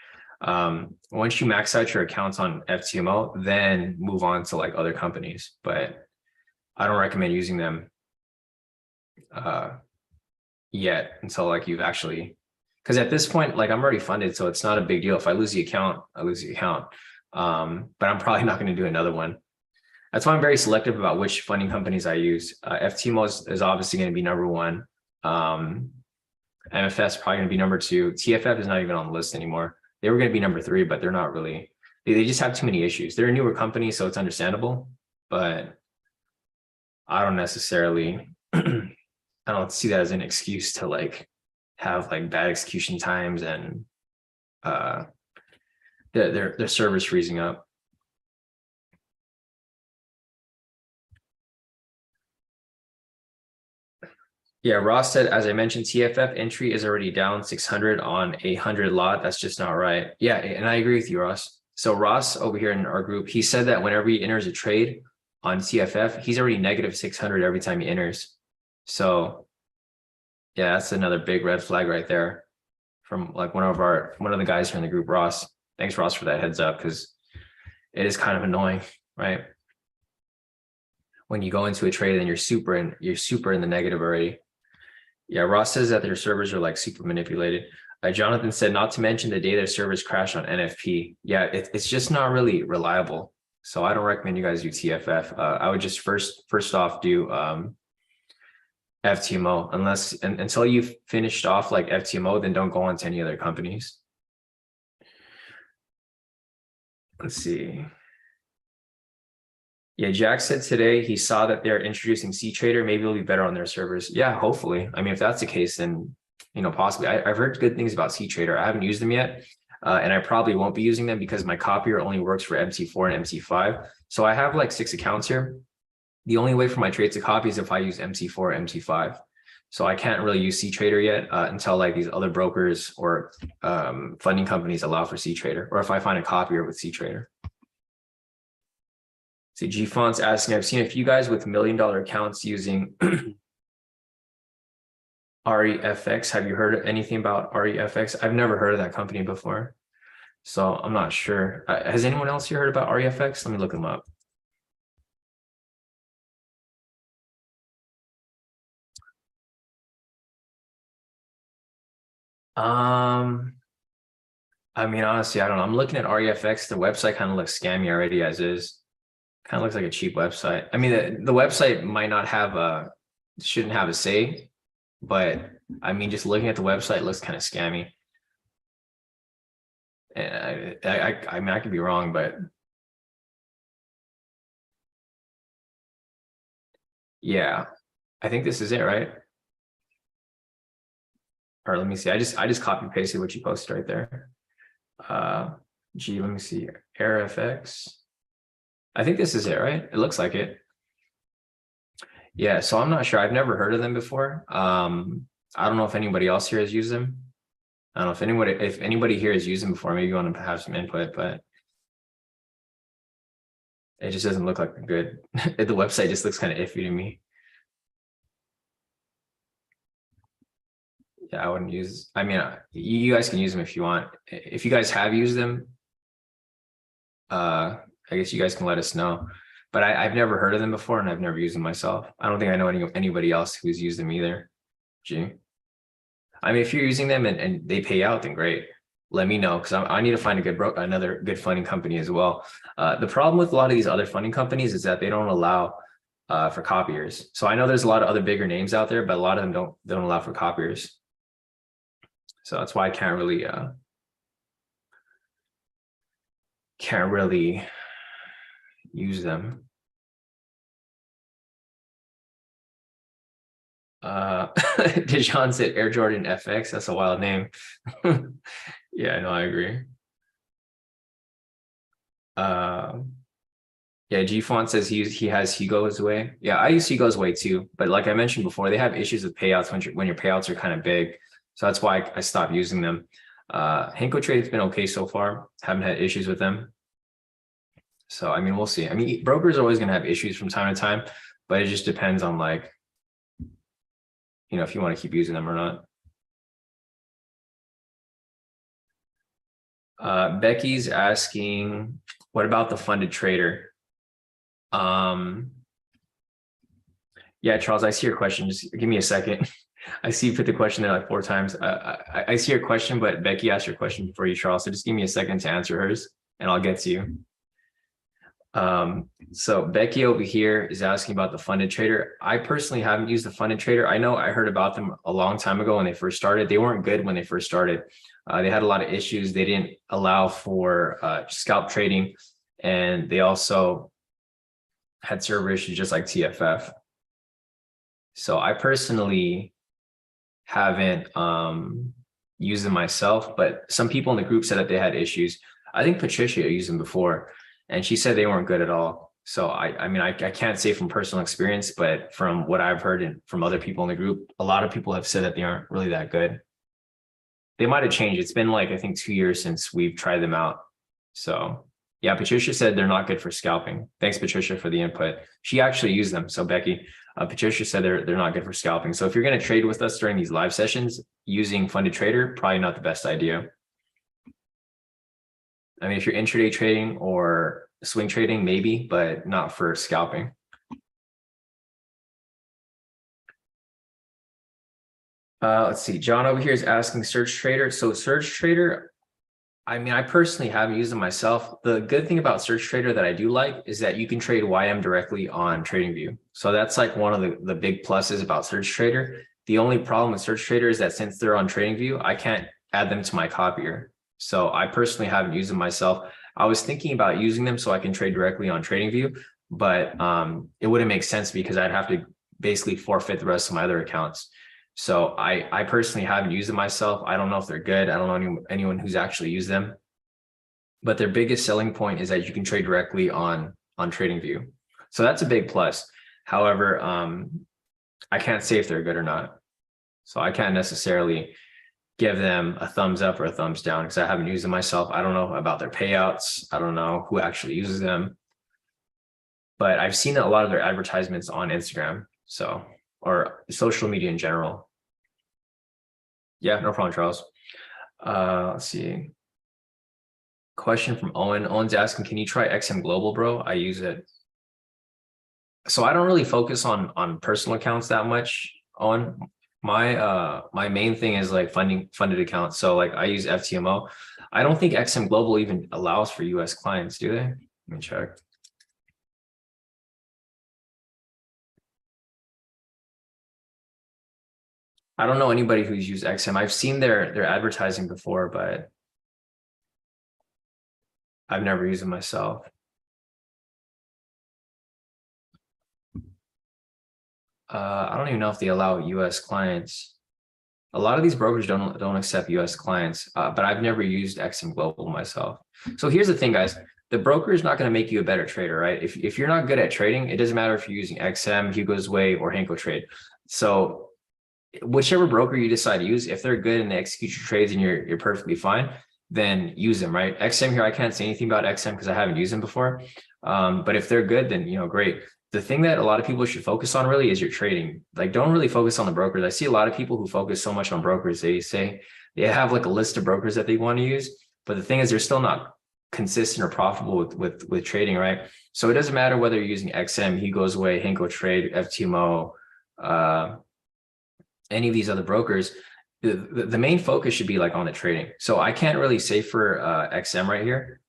Once you max out your accounts on FTMO, then move on to like other companies. But I don't recommend using them yet until like you've actually, because at this point, like I'm already funded, so it's not a big deal. If I lose the account, I lose the account. But I'm probably not going to do another one. That's why I'm very selective about which funding companies I use. FTMO is obviously going to be number one. MFS is probably going to be number two. TFF is not even on the list anymore. They were going to be number three, but they're not really. They just have too many issues. They're a newer company, so it's understandable. But I don't necessarily, I don't see that as an excuse to like have like bad execution times and their servers freezing up. Yeah, Ross said, as I mentioned, TFF entry is already down 600 on a 100 lot. That's just not right. Yeah, and I agree with you, Ross. So Ross over here in our group, he said that whenever he enters a trade on TFF, he's already negative 600 every time he enters. So yeah, that's another big red flag right there from like one of the guys here in the group, Ross. Thanks, Ross, for that heads up, because it is kind of annoying, right? When you go into a trade and you're super in the negative already. Yeah, Ross says that their servers are like super manipulated. Jonathan said, not to mention the day their servers crash on NFP. Yeah, it's just not really reliable. So I don't recommend you guys do TFF. I would just first off do FTMO, until you've finished off like FTMO, then don't go on to any other companies. Let's see. Yeah, Jack said today he saw that they're introducing C-Trader. Maybe it'll be better on their servers. Yeah, hopefully. I mean, if that's the case, then, possibly. I've heard good things about C-Trader. I haven't used them yet, and I probably won't be using them because my copier only works for MT4 and MT5. So I have like 6 accounts here. The only way for my trades to copy is if I use MT4 or MT5. So I can't really use C-Trader yet until like these other brokers or funding companies allow for C-Trader, or if I find a copier with C-Trader. See, G-Font's asking, I've seen a few guys with $1 million accounts using REFX. Have you heard anything about REFX? I've never heard of that company before, so I'm not sure. Has anyone else here heard about REFX? Let me look them up. I mean, honestly, I don't know. I'm looking at REFX. The website kind of looks scammy already as is. Kind of looks like a cheap website. I mean, the website might not have shouldn't have a say, but I mean, just looking at the website, it looks kind of scammy. And I mean, I could be wrong, but yeah, I think this is it, right? Or let me see. I just copy pasted what you posted right there. Let me see. RFX. I think this is it, right? It looks like it. Yeah, so I'm not sure. I've never heard of them before. I don't know if anybody else here has used them. I don't know if anybody here has used them before. Maybe you want to have some input, but it just doesn't look like good. The website just looks kind of iffy to me. Yeah, I wouldn't use. I mean, you guys can use them if you want. If you guys have used them, I guess you guys can let us know. But I've never heard of them before, and I've never used them myself. I don't think I know anybody else who's used them either. Gee. I mean, if you're using them and they pay out, then great. Let me know, because I need to find another good funding company as well. The problem with a lot of these other funding companies is that they don't allow for copiers. So I know there's a lot of other bigger names out there, but a lot of them don't allow for copiers. So that's why I can't really use them. Dejan said Air Jordan FX. That's a wild name. Yeah, no, I agree. Yeah, G-Font says he has Hugo's Way. Yeah, I use Hugo's Way too. But like I mentioned before, they have issues with payouts when your payouts are kind of big. So that's why I stopped using them. Henko Trade's been okay so far. Haven't had issues with them. So, I mean, we'll see. I mean, brokers are always going to have issues from time to time, but it just depends on like, if you want to keep using them or not. Becky's asking, what about the funded trader? Yeah, Charles, I see your question. Just give me a second. I see you put the question there like 4 times. I see your question, but Becky asked your question before you, Charles. So just give me a second to answer hers, and I'll get to you. So Becky over here is asking about the funded trader. I personally haven't used the funded trader. I know I heard about them a long time ago when they first started. They weren't good when they first started. They had a lot of issues. They didn't allow for scalp trading, and they also had server issues just like TFF. So I personally haven't used them myself, but some people in the group said that they had issues. I think Patricia used them before, and she said they weren't good at all. So I mean, I can't say from personal experience, but from what I've heard and from other people in the group, a lot of people have said that they aren't really that good. They might have changed. It's been like, I think 2 years since we've tried them out. So yeah, Patricia said they're not good for scalping. Thanks, Patricia, for the input. She actually used them. So Becky, Patricia said they're not good for scalping. So if you're going to trade with us during these live sessions using Funded Trader, probably not the best idea. I mean, if you're intraday trading or swing trading, maybe, but not for scalping. Let's see. John over here is asking Search Trader. So Search Trader, I mean, I personally haven't used them myself. The good thing about Search Trader that I do like is that you can trade YM directly on TradingView. So that's like one of the big pluses about Search Trader. The only problem with Search Trader is that since they're on TradingView, I can't add them to my copier. So I personally haven't used them myself. I was thinking about using them so I can trade directly on TradingView, but it wouldn't make sense because I'd have to basically forfeit the rest of my other accounts. So I personally haven't used them myself. I don't know if they're good. I don't know anyone who's actually used them. But their biggest selling point is that you can trade directly on TradingView. So that's a big plus. However, I can't say if they're good or not. So I can't necessarily give them a thumbs up or a thumbs down because I haven't used them myself. I don't know about their payouts. I don't know who actually uses them. But I've seen a lot of their advertisements on Instagram, so, or social media in general. Yeah, no problem, Charles. Let's see. Question from Owen. Owen's asking, can you try XM Global, bro? I use it. So I don't really focus on personal accounts that much, Owen. My main thing is like funded accounts. So like I use FTMO. I don't think XM Global even allows for US clients, do they? Let me check. I don't know anybody who's used XM. I've seen their advertising before, but I've never used it myself. I don't even know if they allow US clients. A lot of these brokers don't accept US clients, but I've never used XM Global myself. So here's the thing, guys. The broker is not going to make you a better trader, right? If you're not good at trading, it doesn't matter if you're using XM, Hugo's Way, or Henko Trade. So whichever broker you decide to use, if they're good and they execute your trades and you're perfectly fine, then use them, right? XM here, I can't say anything about XM because I haven't used them before. But if they're good, then, great. The thing that a lot of people should focus on really is your trading. Like, don't really focus on the brokers. I see a lot of people who focus so much on brokers. They say they have like a list of brokers that they want to use, but the thing is they're still not consistent or profitable with trading, right? So it doesn't matter whether you're using XM, Hugo's Way, Henko Trade, FTMO, any of these other brokers. The main focus should be like on the trading. So I can't really say for XM right here,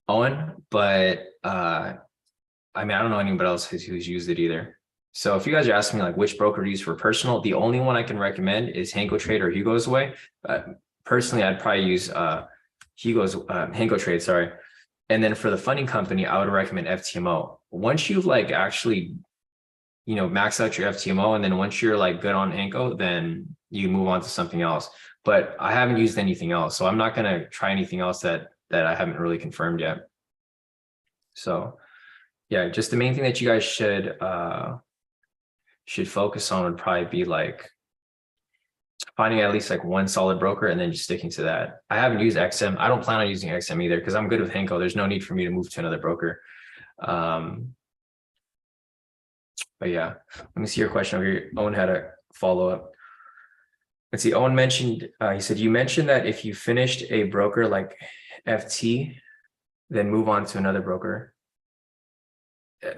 Owen, but I mean, I don't know anybody else who's used it either. So if you guys are asking me like which broker to use for personal, the only one I can recommend is Henko Trade or Hugo's Way. Personally, I'd probably use Henko Trade, sorry. And then for the funding company, I would recommend FTMO. Once you've like actually max out your FTMO, and then once you're like good on Henko, then you move on to something else. But I haven't used anything else, so I'm not going to try anything else that I haven't really confirmed yet. So yeah, just the main thing that you guys should focus on would probably be like finding at least like one solid broker and then just sticking to that. I haven't used XM. I don't plan on using XM either because I'm good with Henko. There's no need for me to move to another broker. But yeah, let me see your question over here. Owen had a follow-up. Let's see, Owen mentioned, he said, you mentioned that if you finished a broker like FT, then move on to another broker.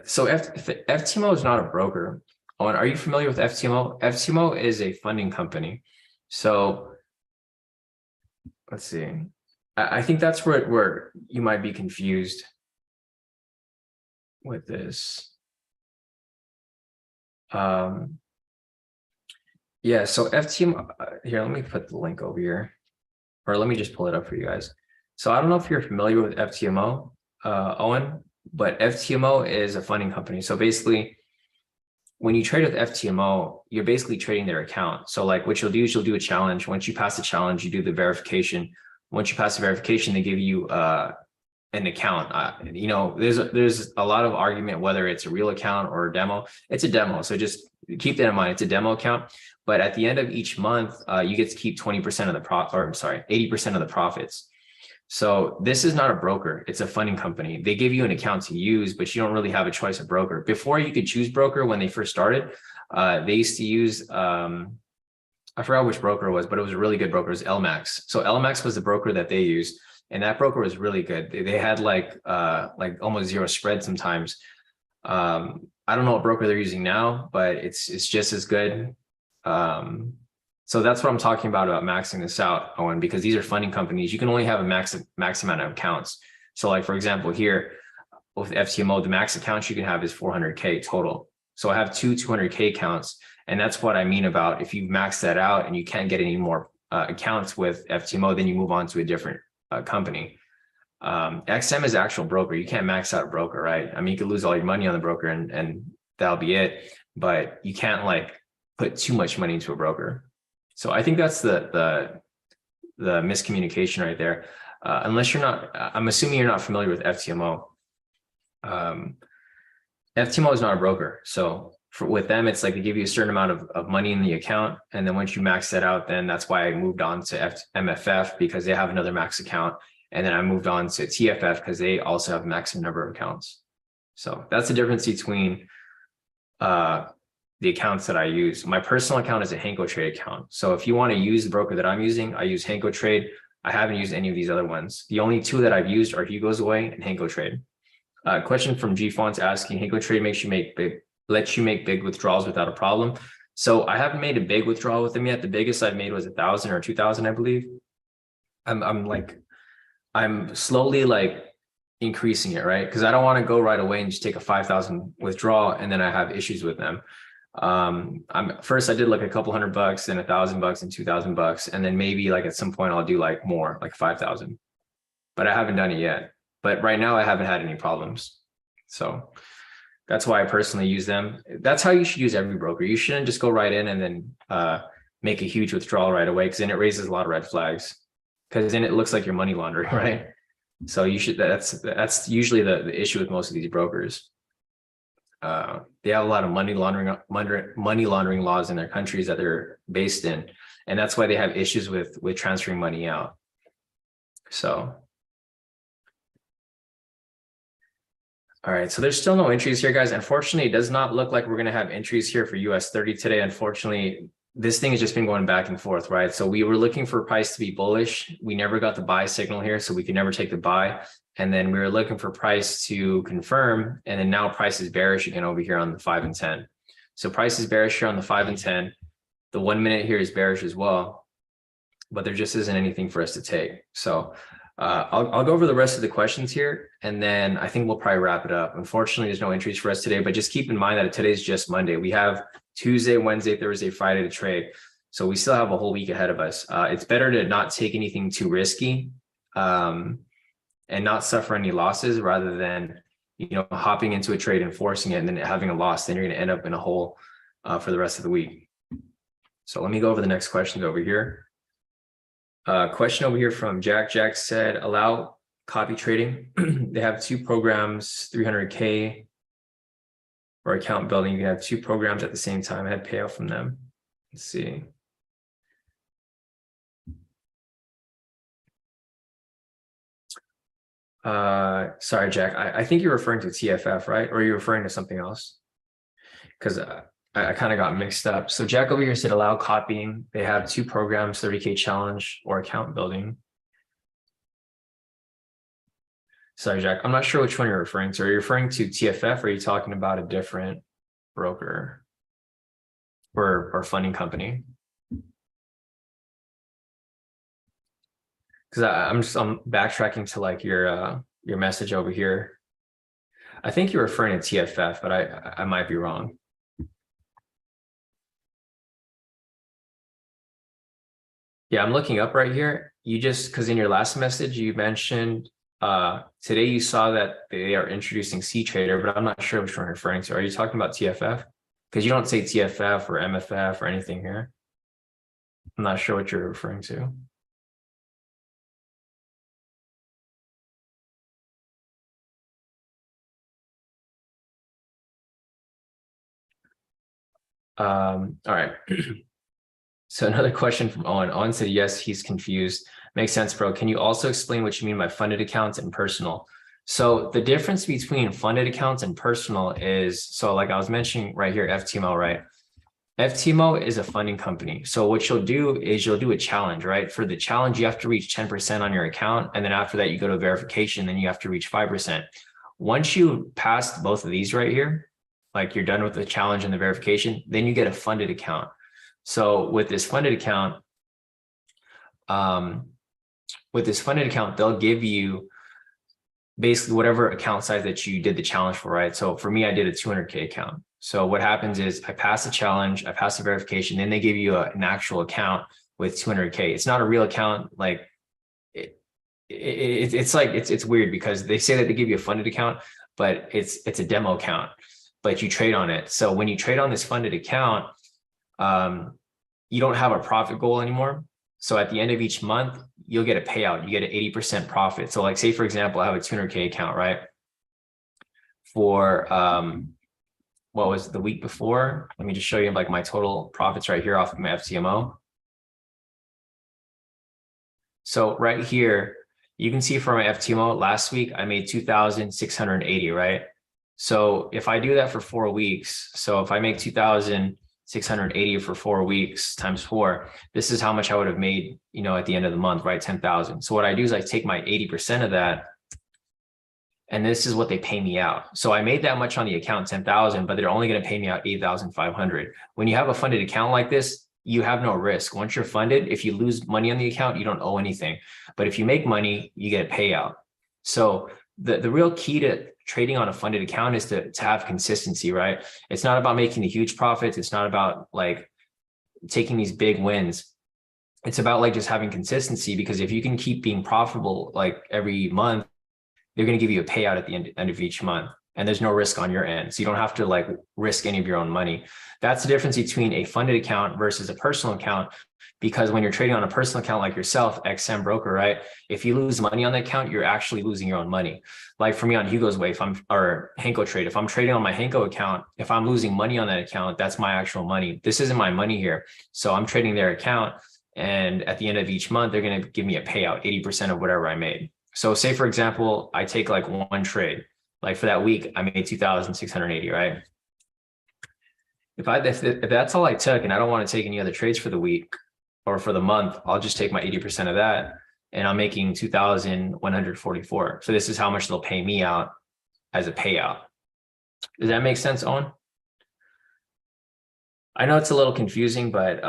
So FTMO is not a broker. Owen, are you familiar with FTMO? FTMO is a funding company. So let's see. I think that's where you might be confused with this. Yeah, so FTMO, here, let me put the link over here, or let me just pull it up for you guys. So I don't know if you're familiar with FTMO, Owen, but FTMO is a funding company. So basically, when you trade with FTMO, you're basically trading their account. So like what you'll do is you'll do a challenge. Once you pass the challenge, you do the verification. Once you pass the verification, they give you an account. There's a lot of argument whether it's a real account or a demo. It's a demo, so just keep that in mind. It's a demo account, but at the end of each month, you get to keep 20% of the 80% of the profits. So this is not a broker; it's a funding company. They give you an account to use, but you don't really have a choice of broker. Before you could choose broker when they first started, they used to use I forgot which broker it was, but it was a really good broker. It was LMAX. So LMAX was the broker that they used, and that broker was really good. They had like almost zero spread sometimes. I don't know what broker they're using now, but it's just as good. So that's what I'm talking about maxing this out, Owen, because these are funding companies. You can only have a max amount of accounts. So like, for example, here with FTMO, the max accounts you can have is 400K total. So I have two 200K accounts. And that's what I mean about if you max that out and you can't get any more accounts with FTMO, then you move on to a different company. XM is actual broker. You can't max out a broker, right? I mean, you could lose all your money on the broker and that'll be it, but you can't like put too much money into a broker. So I think that's the miscommunication right there. Unless you're not, I'm assuming you're not familiar with FTMO. FTMO is not a broker. So with them, it's like they give you a certain amount of money in the account. And then once you max that out, then that's why I moved on to MFF because they have another max account. And then I moved on to TFF because they also have a maximum number of accounts. So that's the difference between the accounts that I use. My personal account is a Hanko Trade account. So if you want to use the broker that I'm using, I use Hanko Trade. I haven't used any of these other ones. The only two that I've used are Hugo's Way and Hanko Trade. Question from G Fonts asking, Hanko Trade lets you make big withdrawals without a problem. So I haven't made a big withdrawal with them yet. The biggest I've made was 1,000 or 2,000, I believe. I'm slowly like increasing it, right? Because I don't want to go right away and just take a 5,000 withdrawal and then I have issues with them. First I did like a couple $100, then $1,000 and $2,000, and then maybe like at some point I'll do like more, like 5,000. But I haven't done it yet. But right now I haven't had any problems. So that's why I personally use them. That's how you should use every broker. You shouldn't just go right in and then make a huge withdrawal right away, because then it raises a lot of red flags. Because then it looks like you're money laundering, right? So you should. That's usually the issue with most of these brokers. They have a lot of money laundering laws in their countries that they're based in, and that's why they have issues with transferring money out. So. All right, so there's still no entries here, guys. Unfortunately, it does not look like we're going to have entries here for US30 today. Unfortunately, this thing has just been going back and forth, right? So we were looking for price to be bullish. We never got the buy signal here, so we could never take the buy. And then we were looking for price to confirm, and then now price is bearish again over here on the 5 and 10. So price is bearish here on the 5 and 10. The 1 minute here is bearish as well, but there just isn't anything for us to take. So I'll go over the rest of the questions here, and then I think we'll probably wrap it up. Unfortunately, there's no entries for us today, but just keep in mind that today's just Monday. We have Tuesday, Wednesday, Thursday, Friday to trade. So we still have a whole week ahead of us. It's better to not take anything too risky and not suffer any losses rather than, hopping into a trade and forcing it and then having a loss. Then you're going to end up in a hole for the rest of the week. So let me go over the next questions over here. Question over here from Jack. Jack said, allow copy trading. They have two programs, 300K or account building. You can have two programs at the same time. I had payout from them. Let's see. Sorry, Jack. I think you're referring to TFF, right? Or are you referring to something else? Because I kind of got mixed up. So Jack over here said allow copying. They have two programs, 30K challenge or account building. Sorry, Jack. I'm not sure which one you're referring to. Are you referring to TFF or are you talking about a different broker or funding company? Because I'm backtracking to like your message over here. I think you're referring to TFF, but I might be wrong. Yeah, I'm looking up right here. Because in your last message, you mentioned today you saw that they are introducing C-Trader, but I'm not sure which one you're referring to. Are you talking about TFF? Because you don't say TFF or MFF or anything here. I'm not sure what you're referring to. All right. So another question from Owen. Owen said, yes, he's confused. Makes sense, bro. Can you also explain what you mean by funded accounts and personal? So the difference between funded accounts and personal is, so like I was mentioning right here, FTMO, right? FTMO is a funding company. So what you'll do is you'll do a challenge, right? For the challenge, you have to reach 10% on your account. And then after that, you go to verification, then you have to reach 5%. Once you pass both of these right here, like you're done with the challenge and the verification, then you get a funded account. So with this funded account, they'll give you basically whatever account size that you did the challenge for, right? So for me, I did a 200K account. So what happens is I pass the challenge, I pass the verification, then they give you an actual account with 200K. It's not a real account. Like it's weird because they say that they give you a funded account, but it's a demo account, but you trade on it. So when you trade on this funded account, you don't have a profit goal anymore. So at the end of each month, you'll get a payout. You get an 80% profit. So like say, for example, I have a 200K account, right? For what was the week before? Let me just show you like my total profits right here off of my FTMO. So right here, you can see for my FTMO last week, I made 2,680, right? So if I do that for 4 weeks, so if I make 2,680 for 4 weeks times 4, this is how much I would have made, you know, at the end of the month, right? 10,000. So what I do is I take my 80% of that, and this is what they pay me out. So I made that much on the account, 10,000, but they're only going to pay me out 8,500. When you have a funded account like this, you have no risk. Once you're funded, if you lose money on the account, you don't owe anything. But if you make money, you get a payout. So the real key to trading on a funded account is to have consistency, right? It's not about making the huge profits. It's not about like taking these big wins. It's about like just having consistency, because if you can keep being profitable like every month, they're going to give you a payout at the end of each month, and there's no risk on your end. So you don't have to like risk any of your own money. That's the difference between a funded account versus a personal account. Because when you're trading on a personal account like yourself, XM broker, right? If you lose money on the account, you're actually losing your own money. Like for me on Hugo's Way, or Henko Trade, if I'm trading on my Henko account, if I'm losing money on that account, that's my actual money. This isn't my money here. So I'm trading their account, and at the end of each month, they're going to give me a payout, 80% of whatever I made. So say, for example, I take like one trade, like for that week, I made 2,680, right? If that's all I took and I don't want to take any other trades for the week or for the month, I'll just take my 80% of that, and I'm making 2,144. So this is how much they'll pay me out as a payout. Does that make sense, Owen? I know it's a little confusing, but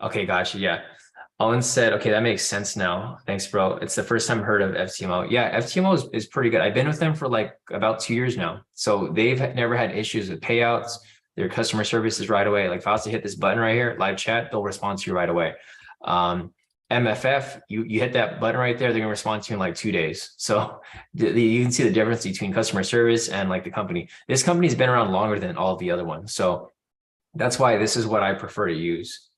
okay, gotcha. Yeah. Owen said, okay, that makes sense now. Thanks, bro. It's the first time I heard of FTMO. Yeah, FTMO is pretty good. I've been with them for like about 2 years now. So they've never had issues with payouts. Their customer service is right away. Like if I was to hit this button right here, live chat, they'll respond to you right away. MFF, you hit that button right there, they're gonna respond to you in like 2 days. So you can see the difference between customer service and like the company. This company's been around longer than all of the other ones. So that's why this is what I prefer to use.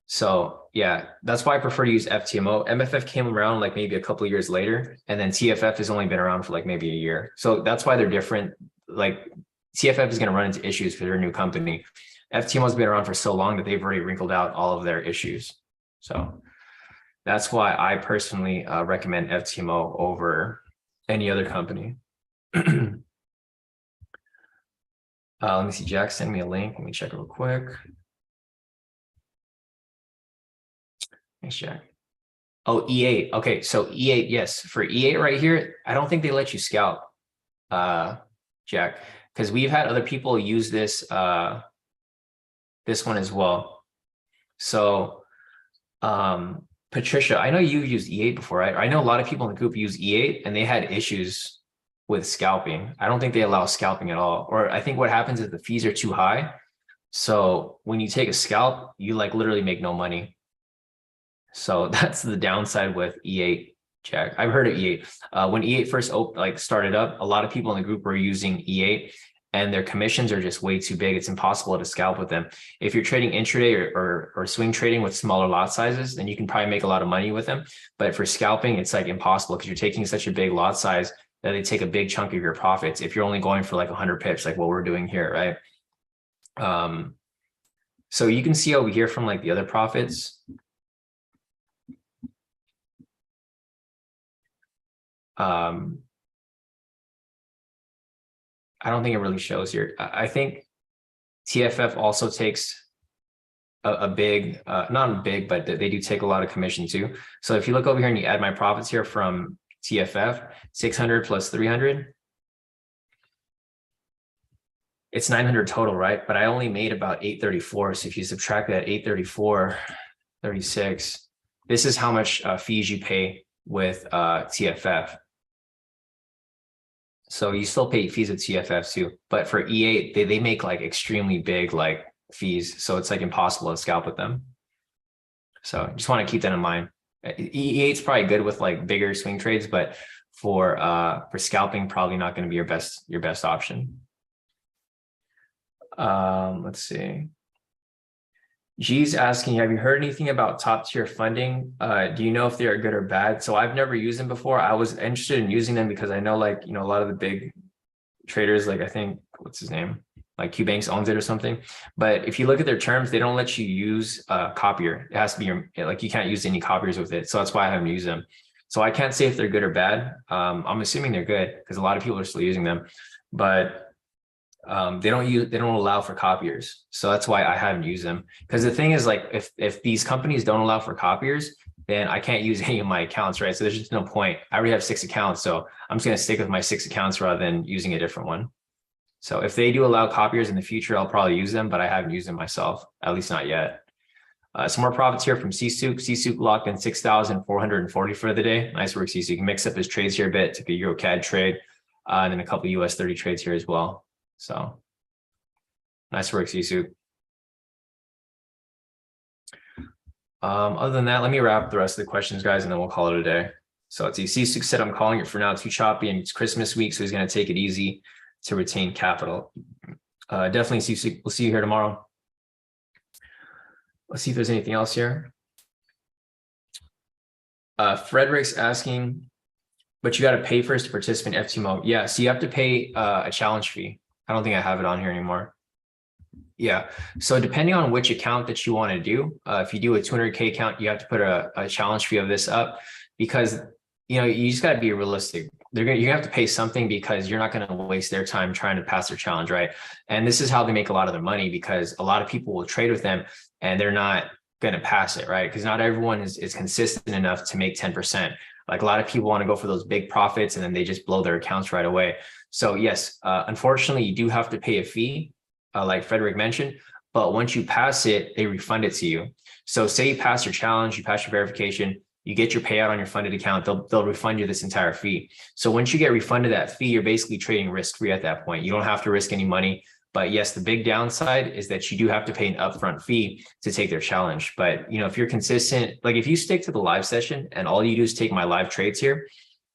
So yeah, that's why I prefer to use FTMO. MFF came around like maybe a couple of years later, and then TFF has only been around for like maybe a year. So that's why they're different. Like TFF is going to run into issues because they're a new company. FTMO has been around for so long that they've already wrinkled out all of their issues. So that's why I personally recommend FTMO over any other company. Let me see, Jack, send me a link. Let me check real quick. Thanks, Jack. Oh, E8. Okay, so E8, yes. For E8 right here, I don't think they let you scalp, Jack, because we've had other people use this this one as well. So Patricia, I know you used E8 before, right? I know a lot of people in the group use E8 and they had issues with scalping. I don't think they allow scalping at all. Or I think what happens is the fees are too high. So when you take a scalp, you like literally make no money. So that's the downside with E8, Jack. I've heard of E8. When E8 first started up, a lot of people in the group were using E8, and their commissions are just way too big. It's impossible to scalp with them. If you're trading intraday or swing trading with smaller lot sizes, then you can probably make a lot of money with them. But for scalping, it's like impossible because you're taking such a big lot size. that they take a big chunk of your profits if you're only going for like 100 pips, like what we're doing here, right? So you can see over here from like the other profits. I don't think it really shows here. I think TFF also takes a big, not big, but they do take a lot of commission too. So if you look over here and you add my profits here from TFF, 600 plus 300, it's 900 total, right? But I only made about 834. So if you subtract that 834, 36, this is how much fees you pay with TFF. So you still pay fees with TFF too, but for E8, they make like extremely big like fees. So it's like impossible to scalp with them. So just want to keep that in mind. E8 is probably good with like bigger swing trades, but for scalping, probably not going to be your best option. Let's see. G's asking, have you heard anything about top tier funding? Do you know if they are good or bad? So I've never used them before. I was interested in using them because I know like, you know, a lot of the big traders, like I think, what's his name? Like QBanks owns it or something. But if you look at their terms, they don't let you use copier. It has to be like, you can't use any copiers with it. So that's why I haven't used them. So I can't say if they're good or bad. I'm assuming they're good because a lot of people are still using them, but they don't allow for copiers. So that's why I haven't used them. Because the thing is like, if these companies don't allow for copiers, then I can't use any of my accounts, right? So there's just no point. I already have 6 accounts. So I'm just going to stick with my 6 accounts rather than using a different one. So if they do allow copiers in the future, I'll probably use them, but I haven't used them myself, at least not yet. Some more profits here from CSUK. CSUK locked in 6,440 for the day. Nice work, CSUK. Mix up his trades here a bit, took a Euro CAD trade, and then a couple US30 trades here as well. So nice work, CSUK. Other than that, let me wrap up the rest of the questions, guys, and then we'll call it a day. So let's see. CSUK said, I'm calling it for now too choppy and it's Christmas week, so he's going to take it easy to retain capital. Definitely, CSUK. We'll see you here tomorrow. Let's see if there's anything else here. Frederick's asking, but you got to pay first to participate in FTMO. Yeah, so you have to pay a challenge fee. I don't think I have it on here anymore. Yeah, so depending on which account that you want to do, if you do a 200K account, you have to put a challenge fee of this up because, you know, you just got to be realistic. You're gonna have to pay something because you're not going to waste their time trying to pass their challenge, right? And this is how they make a lot of their money because a lot of people will trade with them and they're not going to pass it, right? Because not everyone is consistent enough to make 10%. Like a lot of people want to go for those big profits and then they just blow their accounts right away. So yes, unfortunately, you do have to pay a fee, like Frederick mentioned, but once you pass it, they refund it to you. So say you pass your challenge, you pass your verification, you get your payout on your funded account, they'll refund you this entire fee. So once you get refunded that fee, you're basically trading risk-free at that point. You don't have to risk any money. But yes, the big downside is that you do have to pay an upfront fee to take their challenge. But you know, if you're consistent, like if you stick to the live session and all you do is take my live trades here,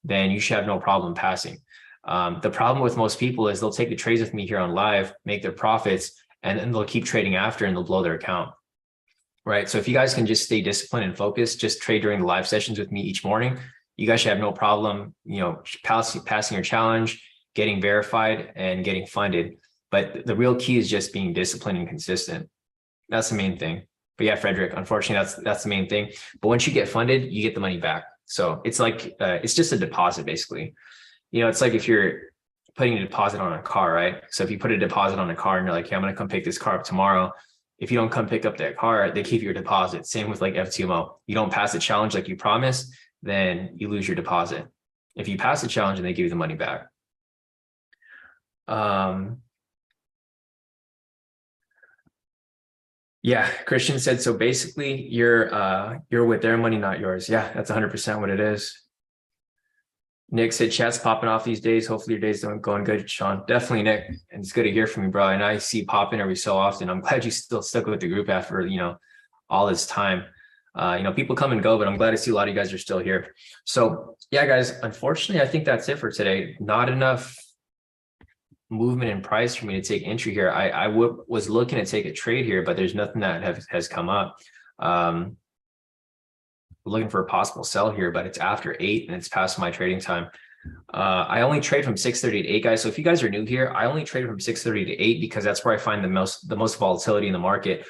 then you should have no problem passing. The problem with most people is they'll take the trades with me here on live, make their profits, and then they'll keep trading after and they'll blow their account. Right. So if you guys can just stay disciplined and focused, just trade during the live sessions with me each morning, you guys should have no problem, you know, passing your challenge, getting verified and getting funded. But the real key is just being disciplined and consistent. That's the main thing. But yeah, Frederick, unfortunately, that's the main thing. But once you get funded, you get the money back. So it's like, it's just a deposit, basically. You know, it's like if you're putting a deposit on a car, right? So if you put a deposit on a car and you're like, hey, I'm going to come pick this car up tomorrow. If you don't come pick up that car, they keep your deposit. Same with like FTMO. You don't pass the challenge like you promised, then you lose your deposit. If you pass the challenge and they give you the money back. Yeah, Christian said, so basically you're with their money, not yours. Yeah, that's 100% what it is. Nick said, chat's popping off these days. Hopefully your day's going good, Sean. Definitely, Nick. And it's good to hear from you, bro. And I see popping every so often. I'm glad you still stuck with the group after, you know, all this time. You know, people come and go, but I'm glad to see a lot of you guys are still here. So yeah, guys, unfortunately, I think that's it for today. Not enough movement in price for me to take entry here. I was looking to take a trade here, but there's nothing that has come up. Looking for a possible sell here, but it's after 8 and it's past my trading time. I only trade from 6:30 to 8, guys. So if you guys are new here, I only trade from 6:30 to 8 because that's where I find the most volatility in the market.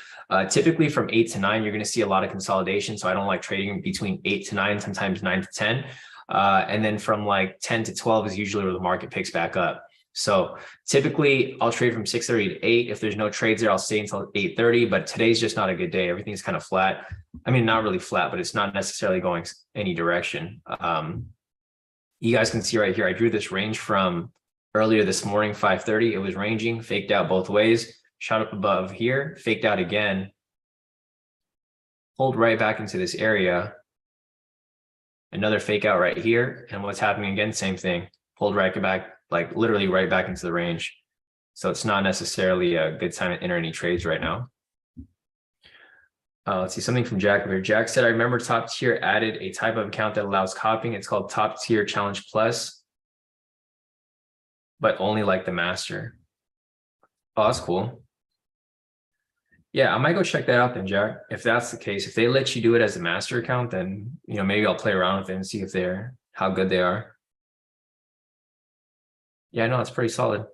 Typically from 8 to 9, you're going to see a lot of consolidation. So I don't like trading between 8 to 9, sometimes 9 to 10. And then from like 10 to 12 is usually where the market picks back up. So typically I'll trade from 6:30 to 8. If there's no trades there, I'll stay until 8:30, but today's just not a good day. Everything's kind of flat. I mean, not really flat, but it's not necessarily going any direction. You guys can see right here, I drew this range from earlier this morning, 5:30. It was ranging, faked out both ways, shot up above here, faked out again, pulled right back into this area, another fake out right here. And what's happening again, same thing, pulled right back, like literally right back into the range. So it's not necessarily a good time to enter any trades right now. Let's see something from Jack here. Jack said, I remember Top Tier added a type of account that allows copying. It's called Top Tier Challenge Plus, but only like the master. Oh, that's cool. Yeah, I might go check that out then, Jack. If that's the case, if they let you do it as a master account, then maybe I'll play around with it and see if how good they are. Yeah, no, it's pretty solid.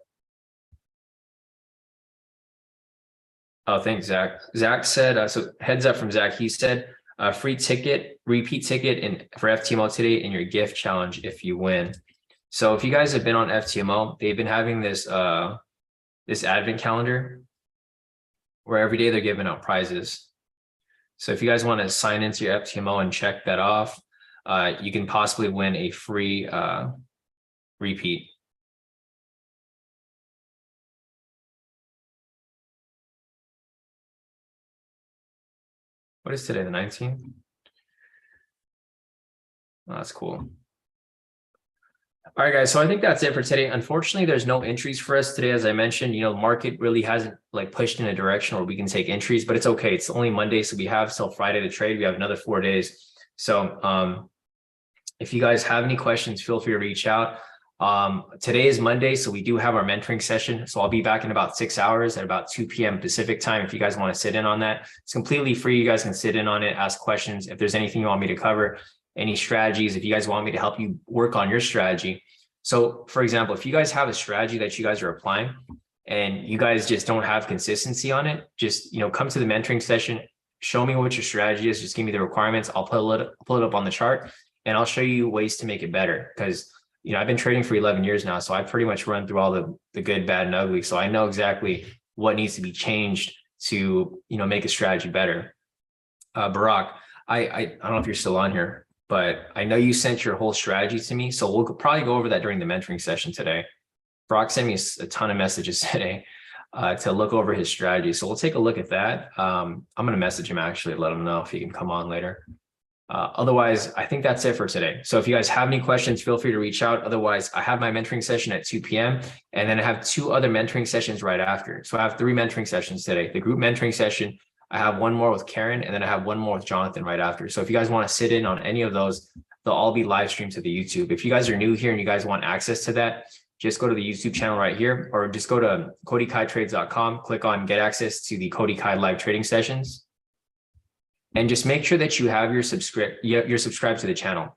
Oh, thanks, Zach. Zach said, so heads up from Zach. He said, free ticket, repeat ticket for FTMO today in your gift challenge if you win. So if you guys have been on FTMO, they've been having this this advent calendar where every day they're giving out prizes. So if you guys want to sign into your FTMO and check that off, you can possibly win a free repeat. What is today, the 19th? Oh, that's cool. All right, guys. So I think that's it for today. Unfortunately, there's no entries for us today. As I mentioned, the market really hasn't pushed in a direction where we can take entries, but it's okay. It's only Monday. So we have till Friday to trade. We have another 4 days. So if you guys have any questions, feel free to reach out. Today is Monday, so we do have our mentoring session. So I'll be back in about 6 hours at about 2 p.m. Pacific time. If you guys want to sit in on that, it's completely free. You guys can sit in on it, ask questions. If there's anything you want me to cover, any strategies, if you guys want me to help you work on your strategy. So for example, if you guys have a strategy that you guys are applying and you guys just don't have consistency on it, just, come to the mentoring session, show me what your strategy is. Just give me the requirements. I'll pull it up on the chart and I'll show you ways to make it better. Because I've been trading for 11 years now, so I pretty much run through all the good, bad, and ugly. So I know exactly what needs to be changed to, make a strategy better. Barack, I don't know if you're still on here, but I know you sent your whole strategy to me. So we'll probably go over that during the mentoring session today. Barack sent me a ton of messages today to look over his strategy. So we'll take a look at that. I'm going to message him actually, let him know if he can come on later. Otherwise, I think that's it for today. So if you guys have any questions, feel free to reach out. Otherwise, I have my mentoring session at 2 p.m. and then I have 2 other mentoring sessions right after. So I have 3 mentoring sessions today. The group mentoring session, I have 1 more with Karen, and then I have 1 more with Jonathan right after. So if you guys want to sit in on any of those, they'll all be live streamed to the YouTube. If you guys are new here and you guys want access to that, just go to the YouTube channel right here, or just go to kodikaitrades.com, click on get access to the Kodi Kai live trading sessions. And just make sure that you have you're subscribed to the channel.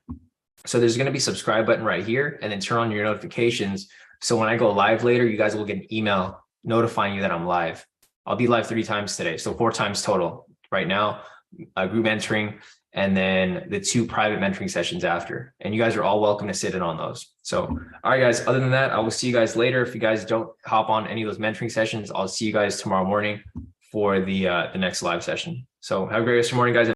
So there's going to be subscribe button right here, and then turn on your notifications. So when I go live later, you guys will get an email notifying you that I'm live. I'll be live 3 times today. So 4 times total right now, group mentoring, and then the 2 private mentoring sessions after. And you guys are all welcome to sit in on those. So, all right, guys, other than that, I will see you guys later. If you guys don't hop on any of those mentoring sessions, I'll see you guys tomorrow morning for the next live session. So have a great rest of your morning, guys.